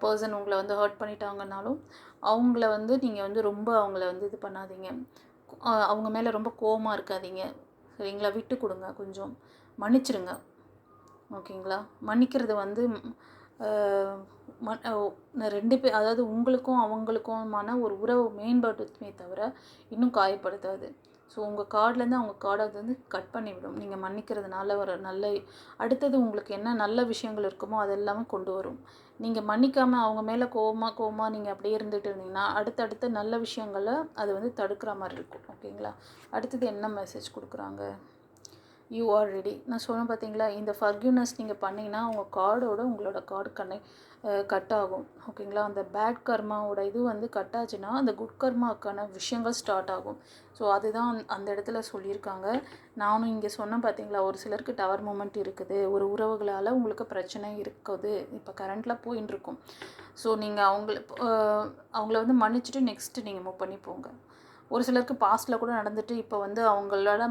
பர்சன் உங்களை வந்து ஹர்ட் பண்ணிட்டாங்கன்னாலும் அவங்கள வந்து நீங்கள் வந்து ரொம்ப அவங்கள வந்து இது பண்ணாதீங்க, அவங்க மேலே ரொம்ப கோவமாக இருக்காதீங்க, சரிங்களா? விட்டு கொடுங்க, கொஞ்சம் மன்னிச்சிடுங்க, ஓகேங்களா? மன்னிக்கிறது வந்து ரெண்டு பேர், அதாவது உங்களுக்கும் அவங்களுக்குமான ஒரு உறவு மேம்படுத்துமே தவிர இன்னும் காயப்படுத்தாது. ஸோ உங்கள் கார்ட்லேருந்து அவங்க கார்டை வந்து கட் பண்ணிவிடும். நீங்கள் மன்னிக்கிறதுனால ஒரு அடுத்தது உங்களுக்கு என்ன நல்ல விஷயங்கள் இருக்குமோ அதெல்லாமே கொண்டு வரும். நீங்கள் மன்னிக்காமல் அவங்க மேலே கோவமாக நீங்கள் அப்படியே இருந்துகிட்டு இருந்தீங்கன்னா அடுத்தடுத்த நல்ல விஷயங்களை அது வந்து தடுக்கிற மாதிரி இருக்கும், ஓகேங்களா? அடுத்தது என்ன மெசேஜ் கொடுக்குறாங்க? You are ready. நான் சொன்னேன் பார்த்தீங்களா, இந்த ஃபர்கிவ்னஸ் நீங்கள் பண்ணிங்கன்னா உங்களோட கார்டு கட் ஆகும், ஓகேங்களா? அந்த பேட் கர்மாவோட இது வந்து கட் ஆச்சுன்னா அந்த குட் கர்மாக்கான விஷயங்கள் ஸ்டார்ட் ஆகும். ஸோ அதுதான் அந்த இடத்துல சொல்லியிருக்காங்க. நானும் இங்கே சொன்னேன் பார்த்தீங்களா, ஒரு சிலருக்கு டவர் மூமெண்ட் இருக்குது, ஒரு உறவுகளால் உங்களுக்கு பிரச்சனை இருக்குது, இப்போ கரண்ட்டில் போயின்னு இருக்கும். ஸோ நீங்கள் அவங்கள வந்து மன்னிச்சுட்டு நெக்ஸ்ட்டு நீங்கள் மூவ் பண்ணி போங்க. ஒரு சிலருக்கு பாஸ்ட்டில் கூட நடந்துட்டு இப்போ வந்து அவங்களோட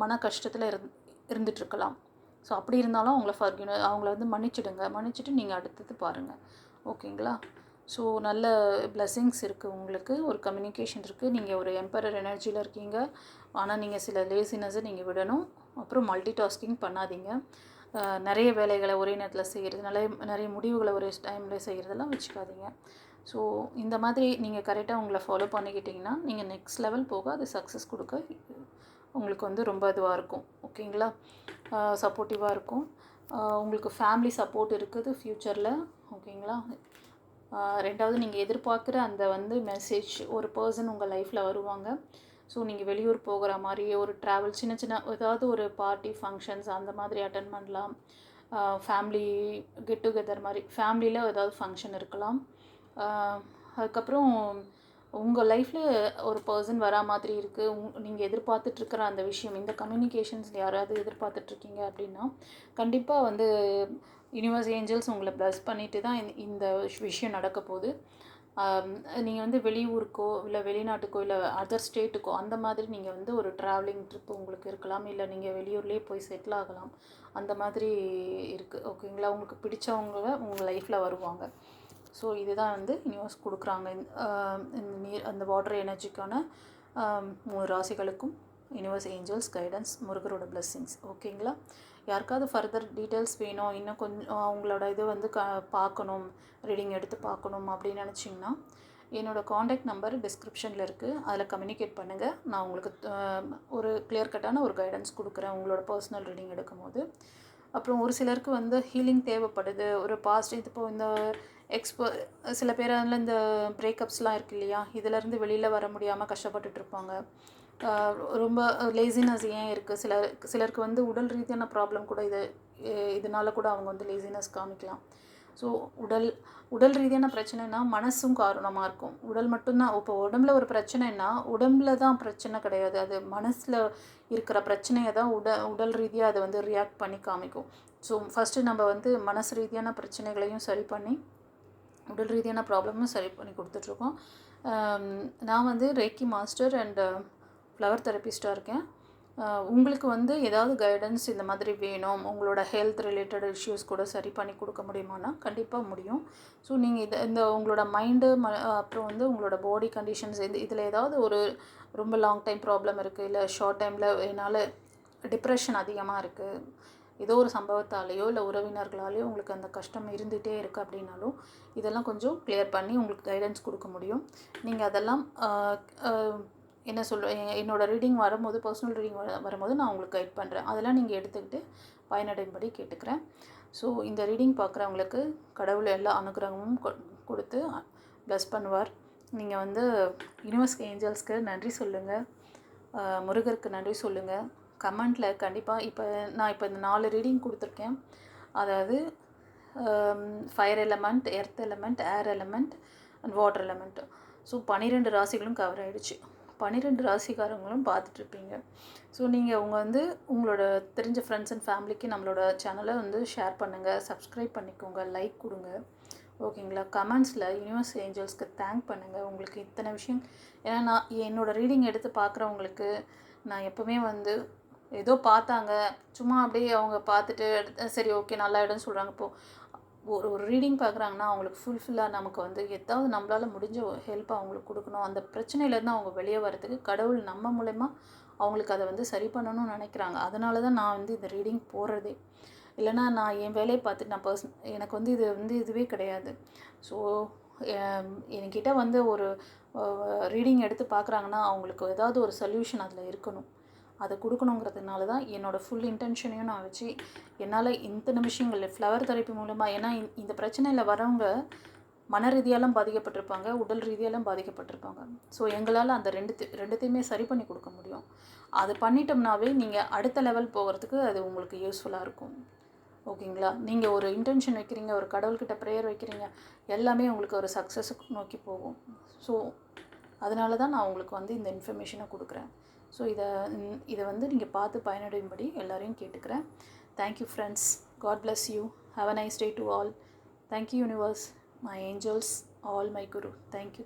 மன கஷ்டத்தில் இருந்துகிட்ருக்கலாம். ஸோ அப்படி இருந்தாலும் அவங்கள வந்து மன்னிச்சுட்டு நீங்கள் அடுத்தது பாருங்கள், ஓகேங்களா? ஸோ நல்ல பிளெஸ்ஸிங்ஸ் இருக்குது, உங்களுக்கு ஒரு கம்யூனிகேஷன் இருக்குது. நீங்கள் ஒரு எம்பரர் எனர்ஜியில் இருக்கீங்க, ஆனால் நீங்கள் சில லேசினஸை நீங்கள் விடணும். அப்புறம் மல்டி டாஸ்கிங் பண்ணாதீங்க. நிறைய வேலைகளை ஒரே நேரத்தில் செய்கிறது, நிறைய முடிவுகளை ஒரே டைமில் செய்கிறதெல்லாம் வச்சுக்காதீங்க. ஸோ இந்த மாதிரி நீங்கள் கரெக்டாக உங்களை ஃபாலோ பண்ணிக்கிட்டிங்கன்னா நீங்கள் நெக்ஸ்ட் லெவல் போக அது சக்ஸஸ் கொடுக்க உங்களுக்கு வந்து ரொம்ப இதுவாக இருக்கும், ஓகேங்களா? சப்போர்ட்டிவாக இருக்கும். உங்களுக்கு ஃபேமிலி சப்போர்ட் இருக்குது ஃப்யூச்சரில், ஓகேங்களா? ரெண்டாவது நீங்கள் எதிர்பார்க்குற அந்த வந்து மெசேஜ், ஒரு பர்சன் உங்கள் லைஃப்பில் வருவாங்க. ஸோ நீங்கள் வெளியூர் போகிற மாதிரி ஒரு ட்ராவல், சின்ன ஏதாவது ஒரு பார்ட்டி ஃபங்க்ஷன்ஸ் அந்த மாதிரி அட்டன் பண்ணலாம். ஃபேமிலி கெட் டுகெதர் மாதிரி ஃபேமிலியில் ஏதாவது ஃபங்க்ஷன் இருக்கலாம். அதுக்கப்புறம் உங்கள் லைஃப்பில் ஒரு பர்சன் வரா மாதிரி இருக்குது. நீங்கள் எதிர்பார்த்துட்ருக்கிற அந்த விஷயம், இந்த கம்யூனிகேஷன்ஸ் யாராவது எதிர்பார்த்துட்ருக்கீங்க அப்படின்னா கண்டிப்பாக வந்து யூனிவர்ஸ் ஏஞ்சல்ஸ் உங்களை ப்ளஸ் பண்ணிட்டு தான் இந்த விஷயம் நடக்க போகுது. நீங்கள் வந்து வெளியூருக்கோ இல்லை வெளிநாட்டுக்கோ இல்லை அதர் ஸ்டேட்டுக்கோ அந்த மாதிரி நீங்கள் வந்து ஒரு ட்ராவலிங் ட்ரிப் உங்களுக்கு இருக்கலாம், இல்லை நீங்கள் வெளியூர்லேயே போய் செட்டில் ஆகலாம், அந்த மாதிரி இருக்குது, ஓகேங்களா? உங்களுக்கு பிடிச்சவங்க உங்கள் லைஃப்பில் வருவாங்க. ஸோ இதுதான் வந்து யூனிவர்ஸ் கொடுக்குறாங்க. அந்த வாட்டர் எனர்ஜிக்கான 3 ராசிகளுக்கும் யூனிவர்ஸ் ஏஞ்சல்ஸ் கைடன்ஸ், முருகரோட பிளெஸ்ஸிங்ஸ், ஓகேங்களா? யாருக்காவது ஃபர்தர் டீட்டெயில்ஸ் வேணும், இன்னும் கொஞ்சம் அவங்களோட இது வந்து பார்க்கணும், ரீடிங் எடுத்து பார்க்கணும் அப்படின்னு நினச்சிங்கன்னா என்னோடய காண்டாக்ட் நம்பர் டிஸ்கிரிப்ஷனில் இருக்குது, அதில் கம்யூனிகேட் பண்ணுங்கள். நான் உங்களுக்கு ஒரு கிளியர் கட்டான ஒரு கைடன்ஸ் கொடுக்குறேன் உங்களோட பர்சனல் ரீடிங் எடுக்கும்போது. அப்புறம் ஒரு சிலருக்கு வந்து ஹீலிங் தேவைப்படுது, ஒரு இப்போ இந்த சில பேரால் இந்த பிரேக்கப்ஸ்லாம் இருக்குது இல்லையா, இதிலேருந்து வெளியில் வர முடியாமல் கஷ்டப்பட்டுட்ருப்பாங்க. ரொம்ப லேசினஸ் ஏன் இருக்குது, சிலருக்கு வந்து உடல் ரீதியான ப்ராப்ளம் கூட இதனால் கூட அவங்க வந்து லேசினஸ் காமிக்கலாம். ஸோ உடல் ரீதியான பிரச்சனைனா மனசும் காரணமாக இருக்கும். உடல் மட்டும்தான், இப்போ உடம்புல ஒரு பிரச்சனைனா உடம்புல தான் பிரச்சனை கிடையாது, அது மனசில் இருக்கிற பிரச்சனையை தான் உடல் ரீதியாக அதை வந்து ரியாக்ட் பண்ணி காமிக்கும். ஸோ ஃபஸ்ட்டு நம்ம வந்து மனசு ரீதியான பிரச்சனைகளையும் சரி பண்ணி உடல் ரீதியான ப்ராப்ளமும் சரி பண்ணி கொடுத்துட்ருக்கோம். நான் வந்து ரேக்கி மாஸ்டர் அண்ட் ஃப்ளவர் தெரபிஸ்ட்டாக இருக்கேன். உங்களுக்கு வந்து ஏதாவது கைடன்ஸ் இந்த மாதிரி வேணும், உங்களோட ஹெல்த் ரிலேட்டட் இஷ்யூஸ் கூட சரி பண்ணி கொடுக்க முடியுமானா கண்டிப்பாக முடியும். ஸோ நீங்கள் இந்த உங்களோட மைண்டு அப்புறம் வந்து உங்களோட பாடி கண்டிஷன்ஸ் இதில் ஏதாவது ஒரு ரொம்ப லாங் டைம் ப்ராப்ளம் இருக்குது, இல்லை ஷார்ட் டைமில் என்னால் டிப்ரெஷன் அதிகமாக இருக்குது, ஏதோ ஒரு சம்பவத்தாலேயோ இல்லை உறவினர்களாலேயோ உங்களுக்கு அந்த கஷ்டம் இருந்துகிட்டே இருக்குது அப்படின்னாலும் இதெல்லாம் கொஞ்சம் கிளியர் பண்ணி உங்களுக்கு கைடன்ஸ் கொடுக்க முடியும். நீங்கள் அதெல்லாம் என்ன சொல்கிறேன், என்னோடய ரீடிங் வரும்போது, பர்சனல் ரீடிங் வரும்போது நான் உங்களுக்கு கைட் பண்ணுறேன். அதெல்லாம் நீங்கள் எடுத்துக்கிட்டு பயனடையும்படி கேட்டுக்கிறேன். ஸோ இந்த ரீடிங் பார்க்குறவங்களுக்கு கடவுள் எல்லா அனுகிரகமும் கொடுத்து ப்ளஸ் பண்ணுவார். நீங்கள் வந்து யூனிவர்ஸ்க்கு, ஏஞ்சல்ஸ்க்கு நன்றி சொல்லுங்கள், முருகருக்கு நன்றி சொல்லுங்கள். கமெண்ட்டில் கண்டிப்பாக இப்போ இந்த 4 ரீடிங் கொடுத்துருக்கேன். அதாவது fire element, earth element, air element and water element. So 12 ராசிகளும் கவர் ஆகிடுச்சு. 12 ராசிக்காரங்களும் பார்த்துட்ருப்பீங்க. ஸோ நீங்கள் உங்களோட தெரிஞ்ச ஃப்ரெண்ட்ஸ் அண்ட் ஃபேமிலிக்கு நம்மளோட சேனலை ஷேர் பண்ணுங்கள், சப்ஸ்கிரைப் பண்ணிக்கோங்க, லைக் கொடுங்க. ஓகேங்களா? கமெண்ட்ஸில் யூனிவர்ஸ் ஏஞ்சல்ஸ்க்கு தேங்க் பண்ணுங்கள். உங்களுக்கு இத்தனை விஷயம், ஏன்னா நான் என்னோடய ரீடிங் எடுத்து பார்க்குறவங்களுக்கு நான் எப்போவுமே ஏதோ பார்த்தாங்க, சும்மா அப்படியே அவங்க பார்த்துட்டு சரி ஓகே நல்லா இடம்னு சொல்கிறாங்க. இப்போது ஒரு ரீடிங் பார்க்குறாங்கன்னா அவங்களுக்கு ஃபுல்ஃபில்லாக நமக்கு ஏதாவது நம்மளால் முடிஞ்ச ஹெல்ப் அவங்களுக்கு கொடுக்கணும். அந்த பிரச்சனையிலேருந்து அவங்க வெளியே வரதுக்கு கடவுள் நம்ம மூலமா அவங்களுக்கு அதை சரி பண்ணணும்னு நினைக்கிறாங்க. அதனால தான் நான் இந்த ரீடிங் போடுறதே. இல்லைனா நான் என் வேலையை பார்த்துட்டு நான் எனக்கு இதுவே கிடையாது. ஸோ என்கிட்ட ஒரு ரீடிங் எடுத்து பார்க்குறாங்கன்னா அவங்களுக்கு ஏதாவது ஒரு சொல்யூஷன் அதில் இருக்கணும். அதை கொடுக்கணுங்கிறதுனால தான் என்னோடய ஃபுல் இன்டென்ஷனையும் நான் வச்சு என்னால் இத்தனை விஷயங்கள் ஃப்ளவர் தெரப்பி மூலமாக, ஏன்னா இந்த பிரச்சனையில் வரவங்க மன ரீதியாலும் பாதிக்கப்பட்டிருப்பாங்க, உடல் ரீதியாலும் பாதிக்கப்பட்டிருப்பாங்க. ஸோ எங்களால் அந்த ரெண்டுத்தையுமே சரி பண்ணி கொடுக்க முடியும். அது பண்ணிட்டோம்னாவே நீங்கள் அடுத்த லெவல் போகிறதுக்கு அது உங்களுக்கு யூஸ்ஃபுல்லாக இருக்கும். ஓகேங்களா? நீங்கள் ஒரு இன்டென்ஷன் வைக்கிறீங்க, ஒரு கடவுள்கிட்ட ப்ரேயர் வைக்கிறீங்க, எல்லாமே உங்களுக்கு ஒரு சக்ஸஸுக்கு நோக்கி போகும். ஸோ அதனால தான் நான் உங்களுக்கு இந்த இன்ஃபர்மேஷனை கொடுக்குறேன். ஸோ இதை நீங்கள் பார்த்து பயனடையும்படி எல்லாரையும் கேட்டுக்கிறேன். Thank you friends. God bless you. Have a nice day to all. Thank you universe, my angels, all my guru. Thank you.